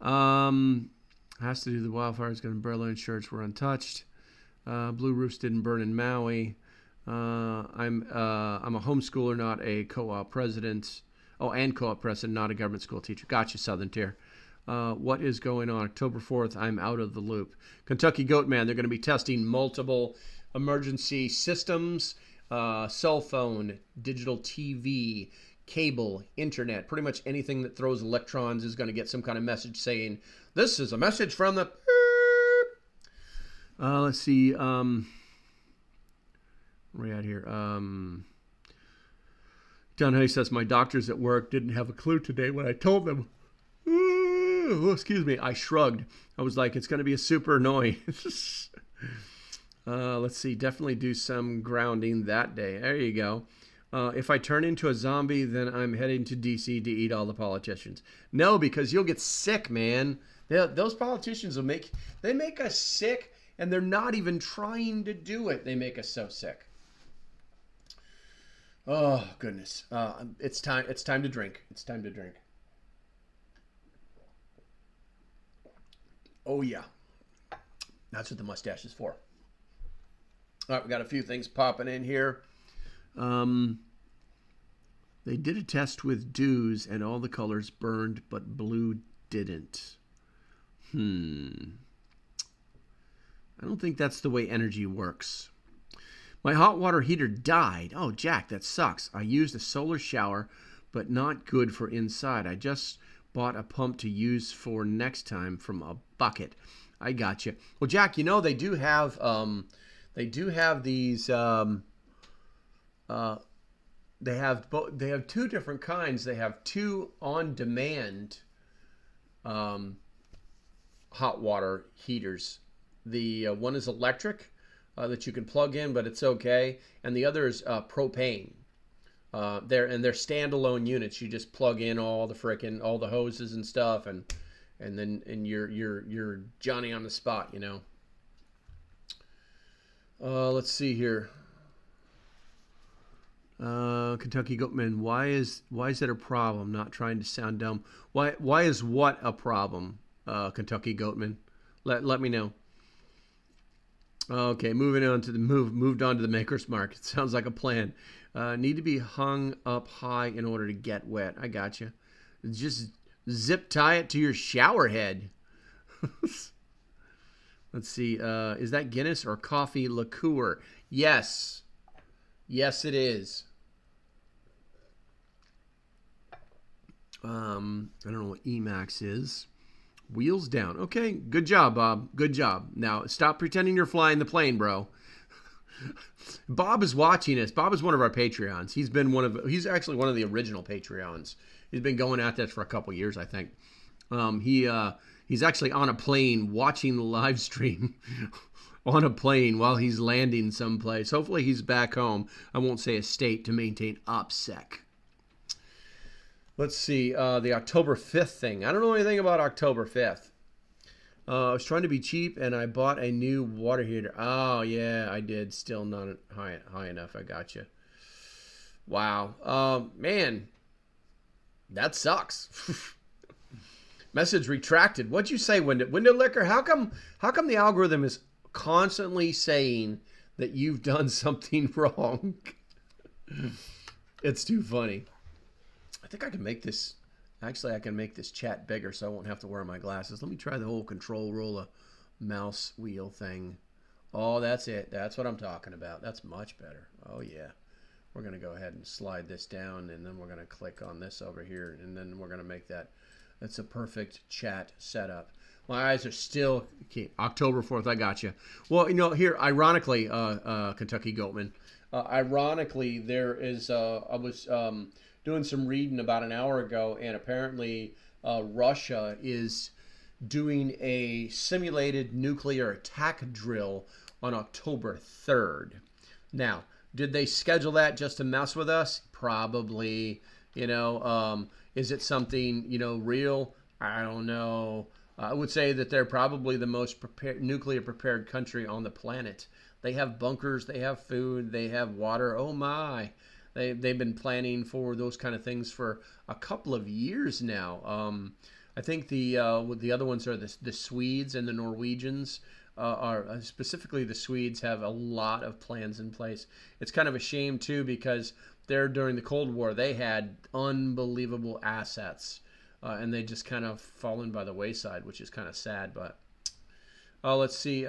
Has to do the wildfires going to Berlin church were untouched. Blue roofs didn't burn in Maui. I'm a homeschooler, not a co-op president. Oh, and co-op president, not a government school teacher. Gotcha, Southern Tier. What is going on? October 4th, I'm out of the loop. Kentucky Goatman, they're going to be testing multiple emergency systems, cell phone, digital TV, cable, internet. Pretty much anything that throws electrons is going to get some kind of message saying, this is a message from the... let's see. Where are we at here? John Hay says, my doctors at work didn't have a clue today when I told them. Excuse me. I shrugged. I was like, it's going to be a super annoying. Let's see. Definitely do some grounding that day. There you go. If I turn into a zombie, then I'm heading to D.C. to eat all the politicians. No, because you'll get sick, man. Those politicians make us sick, and they're not even trying to do it. They make us so sick. Oh, goodness. It's time to drink. It's time to drink. Oh, yeah. That's what the mustache is for. All right, we got a few things popping in here. They did a test with dews, and all the colors burned, but blue didn't. I don't think that's the way energy works. My hot water heater died. Oh, Jack, that sucks. I used a solar shower, but not good for inside. I just bought a pump to use for next time from a bucket. I got you. Well, Jack, they do have these. They have two different kinds. They have two on-demand hot water heaters. The one is electric that you can plug in, but it's okay, and the other is propane. They're standalone units. You just plug in all the hoses and stuff, and then you're Johnny on the spot, you know. Let's see here. Kentucky Goatman, why is that a problem? Not trying to sound dumb. Why is what a problem? Kentucky Goatman, let me know. Okay, moved on to the Maker's Mark. It sounds like a plan. Need to be hung up high in order to get wet. I got you. Just zip tie it to your shower head. Let's see. Is that Guinness or coffee liqueur? Yes. Yes, it is. I don't know what Emax is. Wheels down. Okay, good job, Bob. Good job. Now, stop pretending you're flying the plane, bro. Bob is watching us. Bob is one of our Patreons. He's actually one of the original Patreons. He's been going at this for a couple years, I think. He's actually on a plane watching the live stream on a plane while he's landing someplace. Hopefully he's back home. I won't say a state to maintain OPSEC. Let's see, the October 5th thing. I don't know anything about October 5th. I was trying to be cheap, and I bought a new water heater. Oh, yeah, I did. Still not high enough. I got you. Wow. Man, that sucks. Message retracted. What'd you say, Window Liquor? How come the algorithm is constantly saying that you've done something wrong? It's too funny. I think I can make this. Actually, I can make this chat bigger so I won't have to wear my glasses. Let me try the whole control roll mouse wheel thing. Oh, that's it. That's what I'm talking about. That's much better. Oh, yeah. We're going to go ahead and slide this down, and then we're going to click on this over here, and then we're going to make that. That's a perfect chat setup. My eyes are still okay. October 4th, I got you. Well, you know, here, ironically, Kentucky Goatman, ironically, there is, I was doing some reading about an hour ago, and apparently Russia is doing a simulated nuclear attack drill on October 3rd. Now, did they schedule that just to mess with us? Probably. You know, is it something, you know, real? I don't know. I would say that they're probably the most nuclear prepared country on the planet. They have bunkers, they have food, they have water. Oh my. They've been planning for those kind of things for a couple of years now. I think the other ones are the Swedes and the Norwegians. Specifically the Swedes have a lot of plans in place. It's kind of a shame too, because during the Cold War they had unbelievable assets, and they just kind of fallen by the wayside, which is kind of sad. But let's see,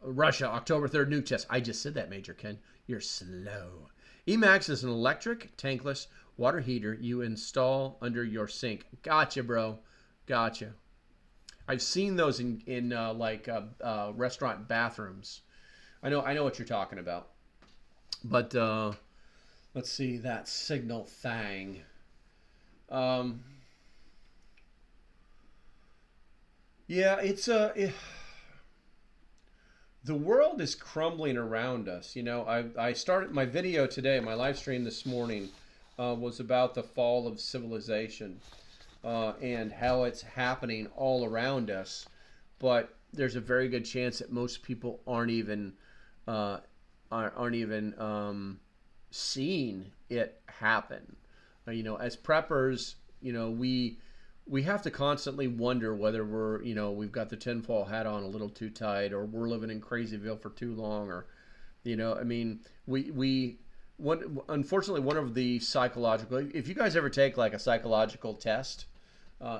Russia, October 3rd nuke test. I just said that, Major Ken. You're slow. Emax is an electric tankless water heater you install under your sink. Gotcha, bro. Gotcha. I've seen those in restaurant bathrooms. I know what you're talking about. But let's see that signal thing. Yeah, it's the world is crumbling around us. You know, I started my video today, my live stream this morning was about the fall of civilization and how it's happening all around us. But there's a very good chance that most people aren't even seeing it happen. You know, as preppers, you know, we have to constantly wonder whether we've got the tinfoil hat on a little too tight, or we're living in Crazyville for too long, or, you know, I mean, unfortunately, one of the psychological, if you guys ever take like a psychological test,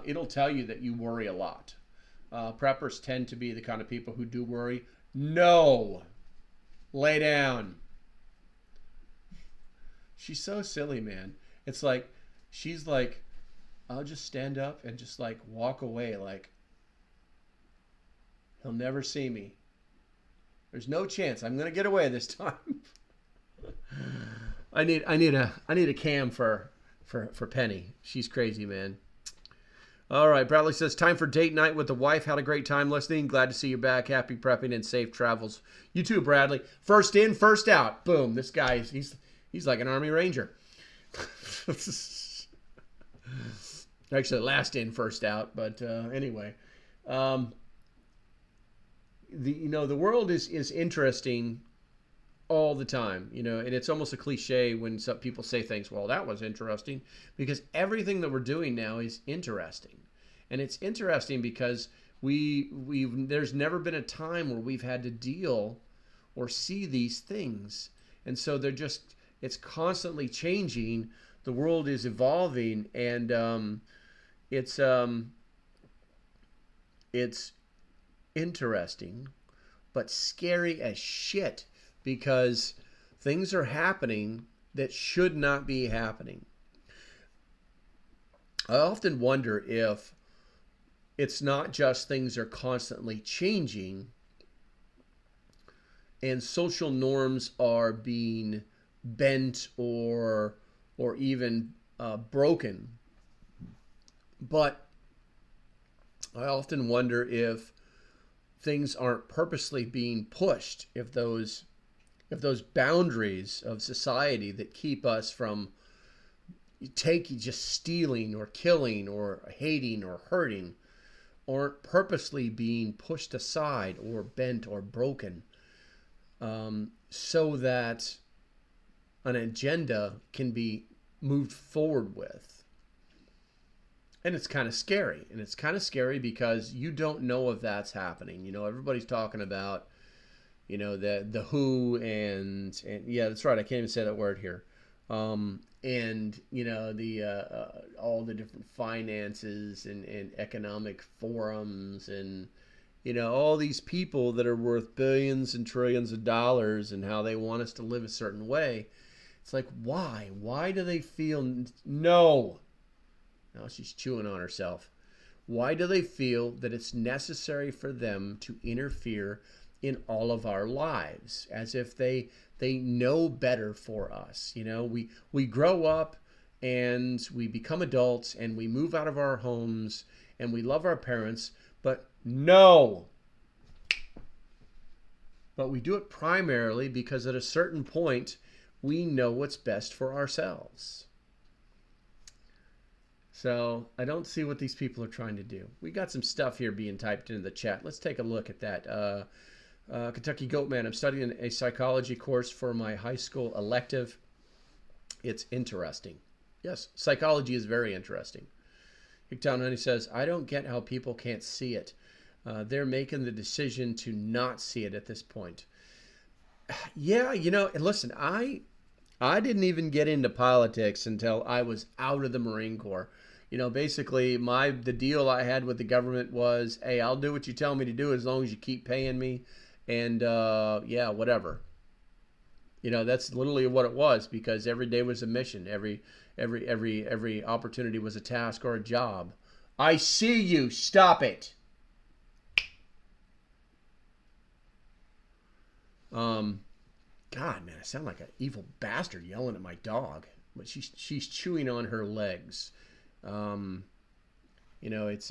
it'll tell you that you worry a lot. Preppers tend to be the kind of people who do worry. No, lay down. She's so silly, man. It's like, she's like, I'll just stand up and just like walk away, like he'll never see me. There's no chance I'm gonna get away this time. I need a cam for Penny. She's crazy, man. All right, Bradley says, time for date night with the wife. Had a great time listening. Glad to see you back. Happy prepping and safe travels. You too, Bradley. First in, first out. Boom. This guy, he's like an Army Ranger. Actually, last in, first out. But anyway, the world is interesting all the time, and it's almost a cliche when some people say things, well, that was interesting, because everything that we're doing now is interesting. And it's interesting because there's never been a time where we've had to deal or see these things. And so it's constantly changing. The world is evolving, and it's interesting, but scary as shit, because things are happening that should not be happening. I often wonder if it's not just things are constantly changing and social norms are being bent or even broken, but I often wonder if things aren't purposely being pushed, if those boundaries of society that keep us from just stealing or killing or hating or hurting aren't purposely being pushed aside or bent or broken, so that an agenda can be moved forward with. And it's kind of scary. And it's kind of scary because you don't know if that's happening. Everybody's talking about the WHO and yeah, that's right. I can't even say that word here. And the all the different finances and economic forums and all these people that are worth billions and trillions of dollars and how they want us to live a certain way. It's like, why? Why do they feel no? Now she's chewing on herself. Why do they feel that it's necessary for them to interfere in all of our lives, as if they know better for us? We grow up and we become adults and we move out of our homes and we love our parents, but no. But we do it primarily because at a certain point we know what's best for ourselves. So I don't see what these people are trying to do. We got some stuff here being typed into the chat. Let's take a look at that. Kentucky Goatman, I'm studying a psychology course for my high school elective. It's interesting. Yes, psychology is very interesting. Hicktown Honey says, I don't get how people can't see it. They're making the decision to not see it at this point. Yeah, listen, I didn't even get into politics until I was out of the Marine Corps. Basically the deal I had with the government was, hey, I'll do what you tell me to do as long as you keep paying me. And yeah, whatever. That's literally what it was, because every day was a mission. Every opportunity was a task or a job. I see you. Stop it. God, man, I sound like an evil bastard yelling at my dog. But she's chewing on her legs. It's.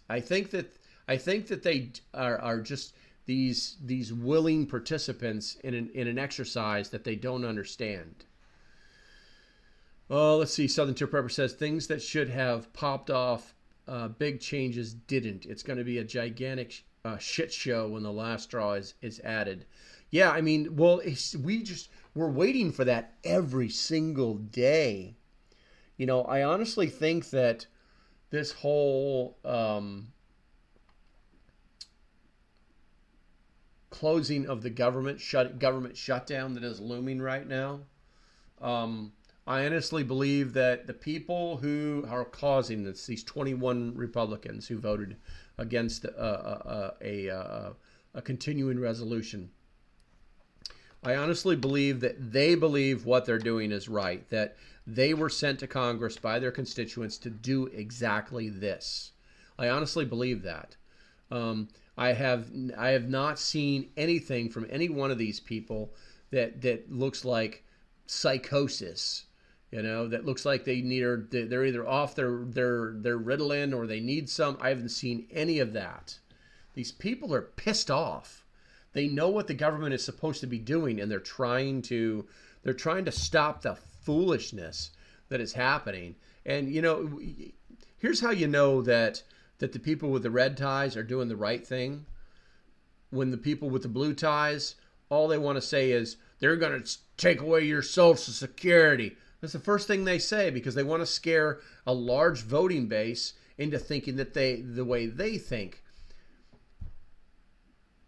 I think that they are just these willing participants in an exercise that they don't understand. Oh, let's see. Southern Tier Prepper says things that should have popped off, big changes didn't. It's going to be a gigantic shit show when the last straw is added. Yeah, I mean, well, we're waiting for that every single day. I honestly think that this whole closing of the government shutdown that is looming right now, I honestly believe that the people who are causing this, these 21 Republicans who voted against a continuing resolution, I honestly believe that they believe what they're doing is right, that they were sent to Congress by their constituents to do exactly this. I honestly believe that. I have not seen anything from any one of these people that looks like psychosis. that looks like they're either off their Ritalin or they need some. I haven't seen any of that. These people are pissed off. They know what the government is supposed to be doing, and they're trying to stop the foolishness that is happening. And here's how you know that the people with the red ties are doing the right thing. When the people with the blue ties, all they want to say is they're going to take away your Social Security. That's the first thing they say, because they want to scare a large voting base into thinking that the way they think.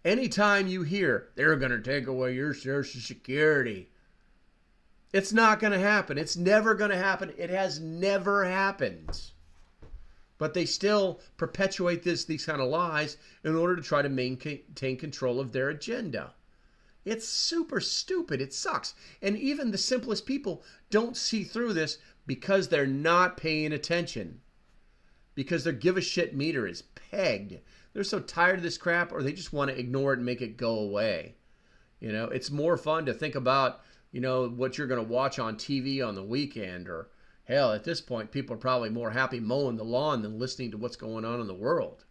Anytime you hear they're going to take away your Social Security, it's not going to happen. It's never going to happen. It has never happened. But they still perpetuate these kind of lies in order to try to maintain control of their agenda. It's super stupid. It sucks. And even the simplest people don't see through this because they're not paying attention. Because their give a shit meter is pegged. They're so tired of this crap, or they just want to ignore it and make it go away. It's more fun to think about, what you're going to watch on TV on the weekend, or hell, at this point, people are probably more happy mowing the lawn than listening to what's going on in the world.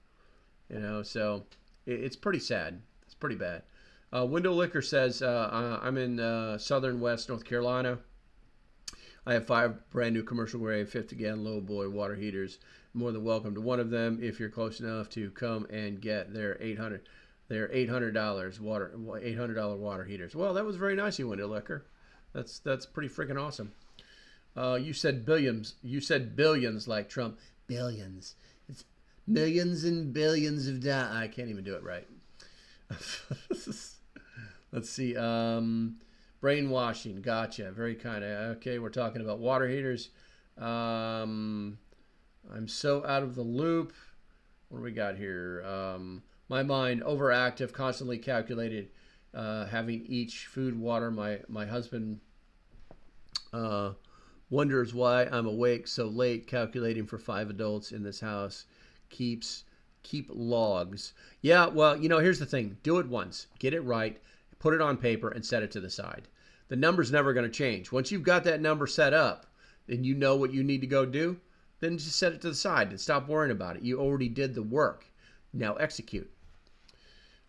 So it's pretty sad. It's pretty bad. Window Liquor says, I'm in southern West North Carolina. I have 5 brand new commercial grade 50-gallon low boy water heaters. More than welcome to one of them if you're close enough to come and get their $800 water heaters. Well, that was very nice, you Window Liquor. That's pretty freaking awesome. You said billions. You said billions like Trump. Billions. It's millions and billions of dollars. I can't even do it right. Let's see. Brainwashing. Gotcha. Very kind of. Okay, we're talking about water heaters. I'm so out of the loop. What do we got here? My mind overactive, constantly calculated, having each food, water. My husband wonders why I'm awake so late, calculating for 5 adults in this house. Keep logs. Yeah, well, here's the thing. Do it once. Get it right. Put it on paper and set it to the side. The number's never going to change. Once you've got that number set up and you know what you need to go do, then just set it to the side and stop worrying about it. You already did the work. Now execute.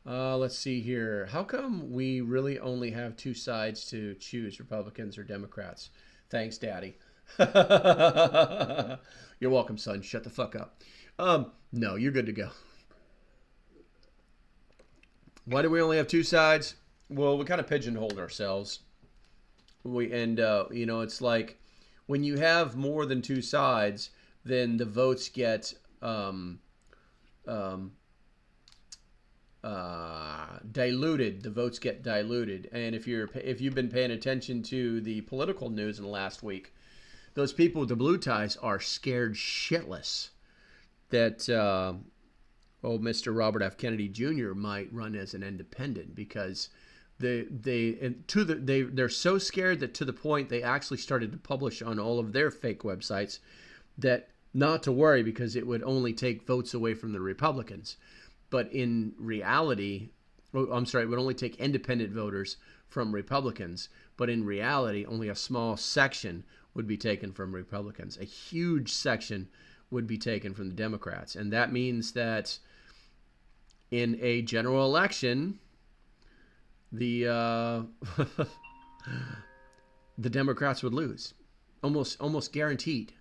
Let's see here. How come we really only have 2 sides to choose, Republicans or Democrats? Thanks, Daddy. You're welcome, son. Shut the fuck up. No, you're good to go. Why do we only have 2 sides? Well, we kind of pigeonholed ourselves. It's like when you have more than 2 sides, then the votes get diluted. The votes get diluted. And if you've been paying attention to the political news in the last week, those people with the blue ties are scared shitless that Mr. Robert F. Kennedy Jr. might run as an independent, because they're so scared that to the point they actually started to publish on all of their fake websites that not to worry, because it would only take votes away from the Republicans. But in reality, it would only take independent voters from Republicans. But in reality, only a small section would be taken from Republicans. A huge section would be taken from the Democrats. And that means that in a general election, the the Democrats would lose. Almost guaranteed.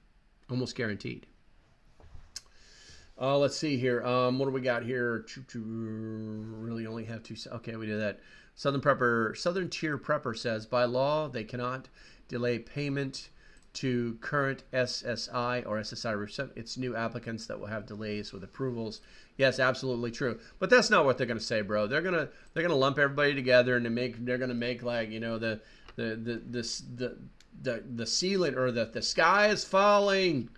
Almost guaranteed. Let's see here. What do we got here? Really only have 2. Okay, we did that. Southern Tier Prepper says, by law, they cannot delay payment to current SSI or SSI. It's new applicants that will have delays with approvals. Yes, absolutely true. But that's not what they're going to say, bro. They're gonna lump everybody together and they're gonna make like the ceiling, or the sky is falling.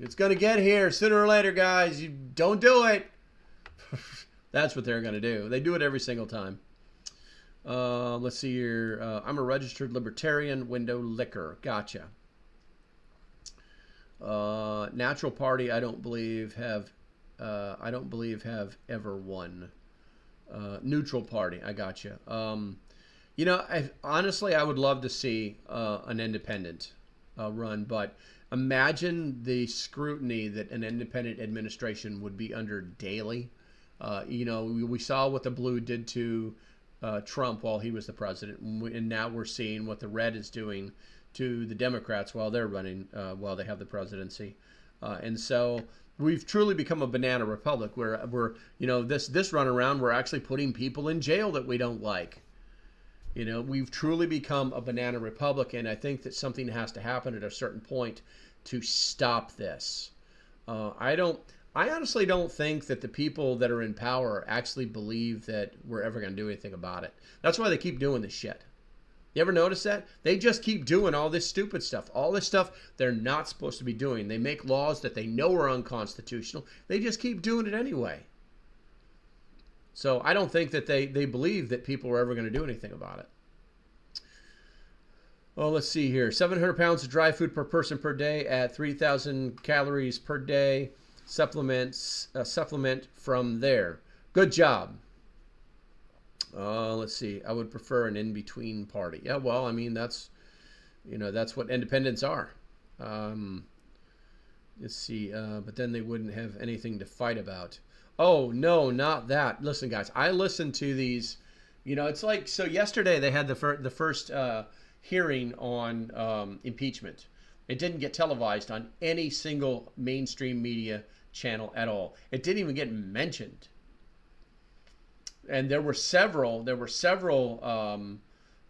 It's going to get here sooner or later, guys. You don't do it. That's what they're going to do. They do it every single time. Let's see here. I'm a registered libertarian. Window Liquor. Gotcha. Natural Party, I don't believe have ever won. Neutral Party. I gotcha. Honestly, I would love to see an independent. run. But imagine the scrutiny that an independent administration would be under daily. We saw what the blue did to Trump while he was the president, and now we're seeing what the red is doing to the Democrats while they're running, while they have the presidency. And so we've truly become a banana republic where this run around, we're actually putting people in jail that we don't like. We've truly become a banana republic, and I think that something has to happen at a certain point to stop this. I honestly don't think that the people that are in power actually believe that we're ever going to do anything about it. That's why they keep doing this shit. You ever notice that? They just keep doing all this stupid stuff. All this stuff they're not supposed to be doing. They make laws that they know are unconstitutional. They just keep doing it anyway. So I don't think that they believe that people are ever going to do anything about it. Well, let's see here. 700 pounds of dry food per person per day at 3,000 calories per day. Supplement from there. Good job. Let's see. I would prefer an in-between party. Yeah, well, I mean, that's what independents are. Let's see. But then they wouldn't have anything to fight about. Oh, no, not that. Listen, guys, I listened to these. It's like, so yesterday they had the first hearing on impeachment. It didn't get televised on any single mainstream media channel at all. It didn't even get mentioned. And there were several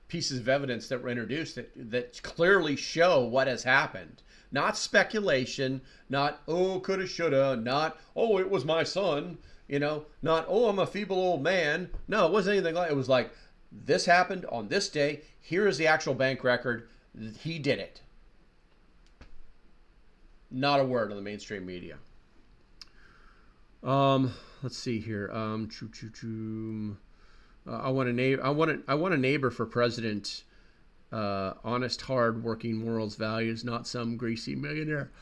pieces of evidence that were introduced that clearly show what has happened. Not speculation, not, oh, coulda, shoulda, not, oh, it was my son, not, oh, I'm a feeble old man. No, it wasn't anything like, it was like, this happened on this day. Here is the actual bank record. He did it. Not a word on the mainstream media. Let's see here. I want a neighbor for president. Honest, hard-working, morals, values, not some greasy millionaire.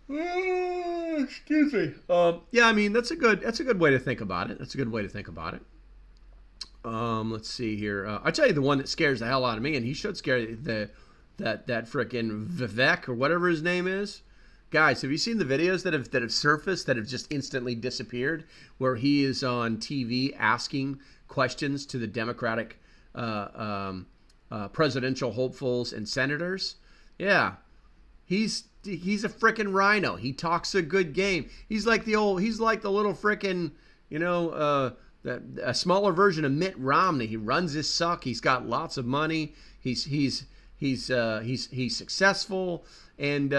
Excuse me. Yeah, I mean that's a good way to think about it. Let's see here. I tell you the one that scares the hell out of me, and he should scare that frickin' Vivek or whatever his name is. Guys, have you seen the videos that have surfaced that have just instantly disappeared, where he is on TV asking questions to the Democratic presidential hopefuls and senators? Yeah, he's a frickin' rhino. He talks a good game. He's like the little frickin', a smaller version of Mitt Romney. He runs his suck. He's got lots of money. He's successful, and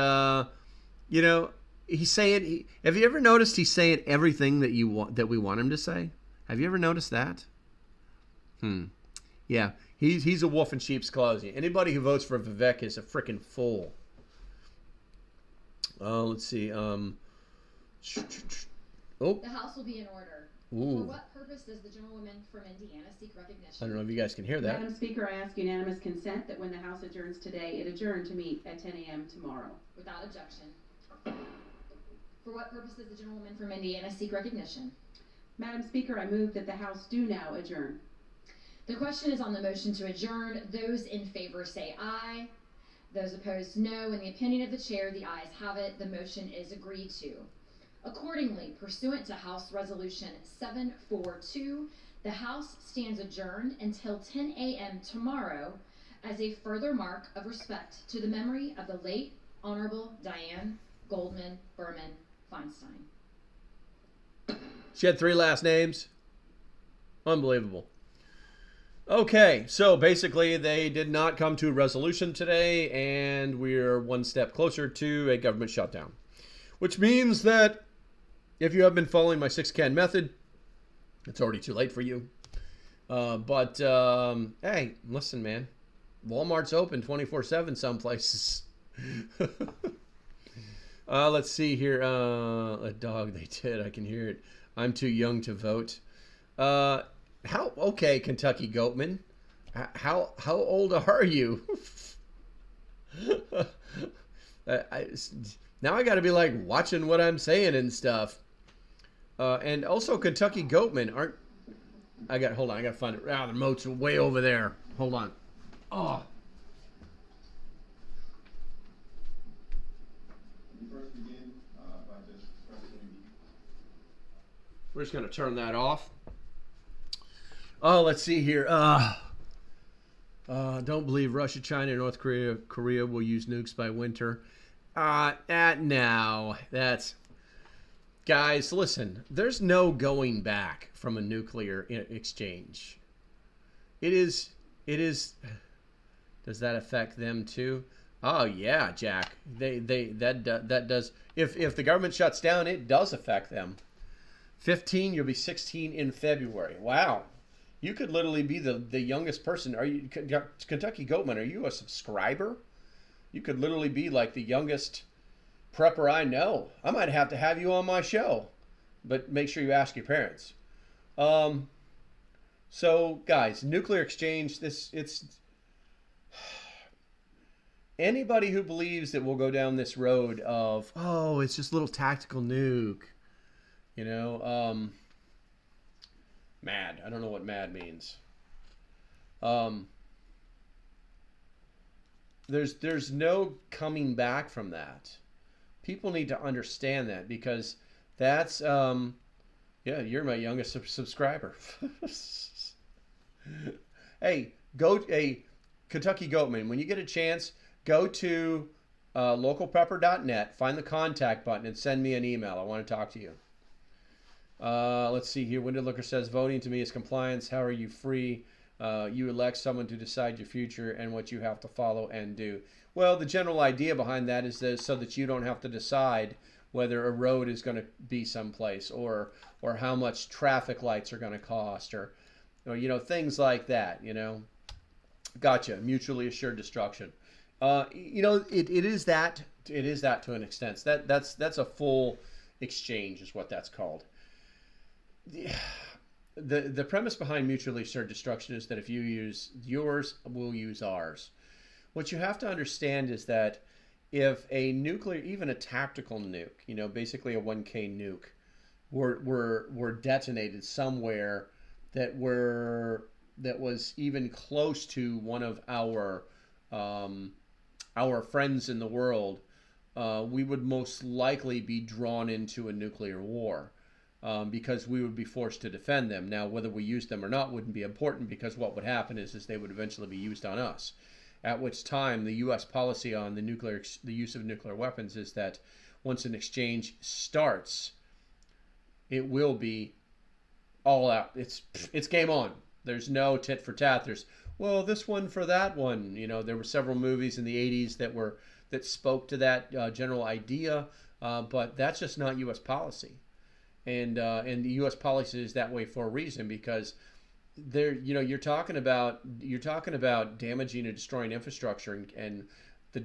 he's saying. Have you ever noticed he's saying everything that we want him to say? Have you ever noticed that? Yeah, he's a wolf in sheep's clothing. Anybody who votes for Vivek is a freaking fool. Let's see. The House will be in order. Ooh. For what purpose does the gentlewoman from Indiana seek recognition? I don't know if you guys can hear that. Madam Speaker, I ask unanimous consent that when the House adjourns today, it adjourn to meet at 10 a.m. tomorrow. Without objection. For what purpose does the gentlewoman from Indiana seek recognition? Madam Speaker, I move that the House do now adjourn. The question is on the motion to adjourn. Those in favor say aye. Those opposed, no. In the opinion of the chair, the ayes have it. The motion is agreed to. Accordingly, pursuant to House Resolution 742, the House stands adjourned until 10 a.m. tomorrow as a further mark of respect to the memory of the late Honorable Diane Goldman Berman Feinstein. She had 3 last names. Unbelievable. Okay, so basically they did not come to a resolution today, and we're one step closer to a government shutdown. Which means that if you have been following my 6-can method, it's already too late for you. Hey, listen, man. Walmart's open 24/7 some places. Let's see here. A dog, they did. I can hear it. I'm too young to vote. Okay, Kentucky Goatman. How old are you? Now I got to be like watching what I'm saying and stuff. And also Kentucky Goatman hold on, I got to find it. The remote's way over there. Hold on. Oh. We're just going to turn that off. Oh, let's see here. Don't believe Russia, China, and North Korea will use nukes by winter. No. That's... Guys, listen. There's no going back from a nuclear exchange. It is... Does that affect them too? Oh yeah, Jack. That does. If the government shuts down, it does affect them. 15, you'll be 16 in February. Wow. You could literally be the youngest person. Are you Kentucky Goatman? Are you a subscriber? You could literally be like the youngest prepper I know. I might have to have you on my show, but make sure you ask your parents. So guys, nuclear exchange. It's anybody who believes that we'll go down this road of, oh, it's just a little tactical nuke, you know, mad. I don't know what mad means. There's no coming back from that. People need to understand that, because that's, yeah, you're my youngest subscriber. Hey, Kentucky Goatman, when you get a chance, go to localprepper.net, find the contact button, and send me an email. I want to talk to you. Let's see here. Winded Looker says, voting to me is compliance. How are you free? You elect someone to decide your future and what you have to follow and do. Well, the general idea behind that is so that you don't have to decide whether a road is going to be someplace, or how much traffic lights are going to cost, or you know, things like that. You know, gotcha. Mutually assured destruction. You know, it is that to an extent. That's a full exchange is what that's called. The premise behind mutually assured destruction is that if you use yours, we'll use ours. What you have to understand is that if a nuclear, even a tactical nuke, you know, basically a 1K nuke, were detonated somewhere that was even close to one of our friends in the world, we would most likely be drawn into a nuclear war, because we would be forced to defend them. Now, whether we use them or not wouldn't be important, because what would happen is they would eventually be used on us. At which time, the U.S. policy on the use of nuclear weapons is that once an exchange starts, it will be all out. It's game on. There's no tit for tat. There's, well, this one for that one. You know, there were several movies in the 80s that spoke to that general idea, but that's just not U.S. policy. And the U.S. policy is that way for a reason, because you're talking about damaging and destroying infrastructure, and a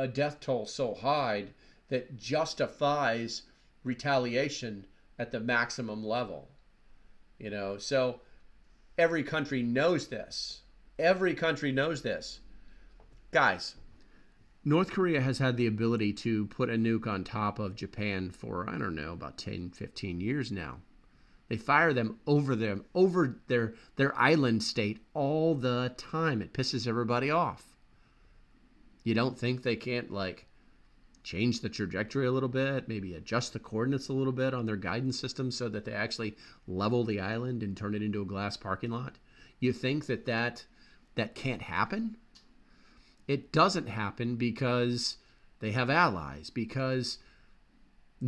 death toll so high that justifies retaliation at the maximum level. You know, so every country knows this. Every country knows this. Guys, North Korea has had the ability to put a nuke on top of Japan for, I don't know, about 10, 15 years now. They fire them over their island state all the time. It pisses everybody off. You don't think they can't, like, change the trajectory a little bit, maybe adjust the coordinates a little bit on their guidance system so that they actually level the island and turn it into a glass parking lot? You think that can't happen? It doesn't happen because they have allies, because a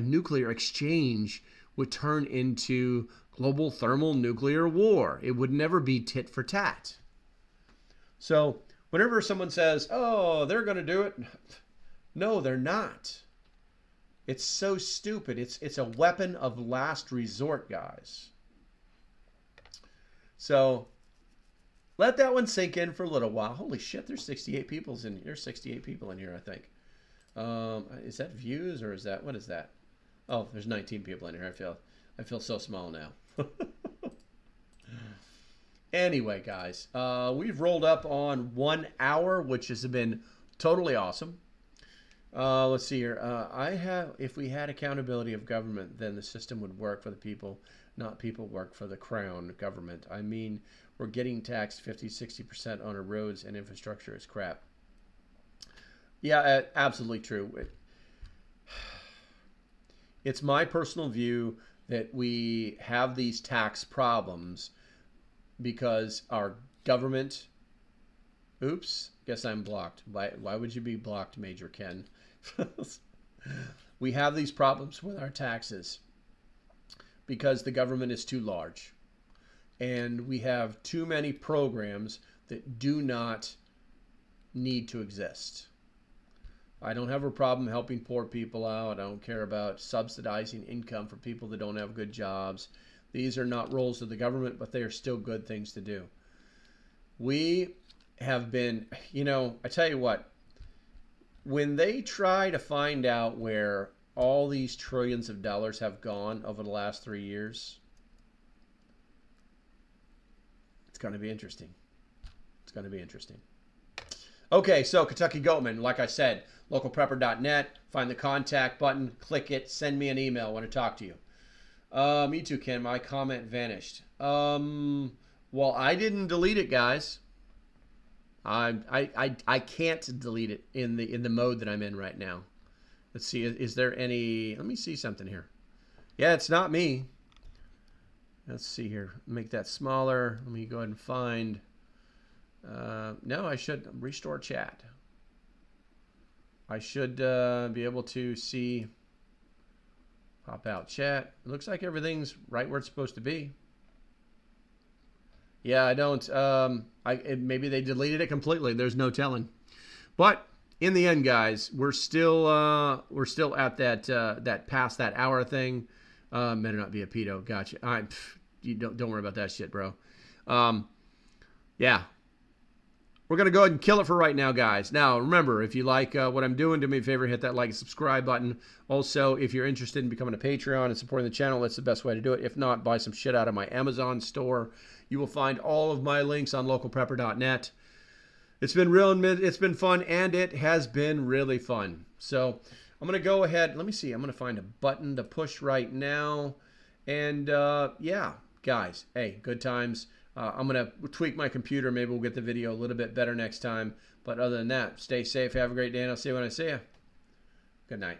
nuclear exchange would turn into global thermal nuclear war. It would never be tit for tat. So whenever someone says, oh, they're going to do it, no, they're not. It's so stupid. It's a weapon of last resort, guys. So let that one sink in for a little while. Holy shit, there's 68 people in here, I think. Is that views, or is that, what is that? Oh, there's 19 people in here. I feel so small now. Anyway, guys, we've rolled up on 1 hour, which has been totally awesome. Let's see here. If we had accountability of government, then the system would work for the people, not people work for the crown government. I mean, we're getting taxed 50-60% on our roads, and infrastructure is crap. Yeah, absolutely true. It's my personal view that we have these tax problems because our government, oops, guess I'm blocked. Why would you be blocked, Major Ken? We have these problems with our taxes because the government is too large. And we have too many programs that do not need to exist. I don't have a problem helping poor people out. I don't care about subsidizing income for people that don't have good jobs. These are not roles of the government, but they are still good things to do. We have been, I tell you what, when they try to find out where all these trillions of dollars have gone over the last 3 years, it's going to be interesting. It's going to be interesting. Okay, so Kentucky Goatman, like I said, localprepper.net, find the contact button, click it, send me an email. I want to talk to you. Me too, Ken. My comment vanished. Well, I didn't delete it, guys. I can't delete it in the mode that I'm in right now. Let's see. Is there any? Let me see something here. Yeah, it's not me. Let's see here. Make that smaller. Let me go ahead and find. No, I should restore chat. I should be able to see. Pop out chat. It looks like everything's right where it's supposed to be. Yeah, I don't. Maybe they deleted it completely. There's no telling. But in the end, guys, we're still at that past that hour thing. Better not be a pedo. Gotcha. You don't worry about that shit, bro. Yeah. We're going to go ahead and kill it for right now, guys. Now, remember, if you like what I'm doing, do me a favor, hit that like and subscribe button. Also, if you're interested in becoming a Patreon and supporting the channel, that's the best way to do it. If not, buy some shit out of my Amazon store. You will find all of my links on localprepper.net. It's been real, it's been fun, and it has been really fun. So I'm going to go ahead. Let me see. I'm going to find a button to push right now. And, yeah, guys, hey, good times. I'm going to tweak my computer. Maybe we'll get the video a little bit better next time. But other than that, stay safe. Have a great day, and I'll see you when I see you. Good night.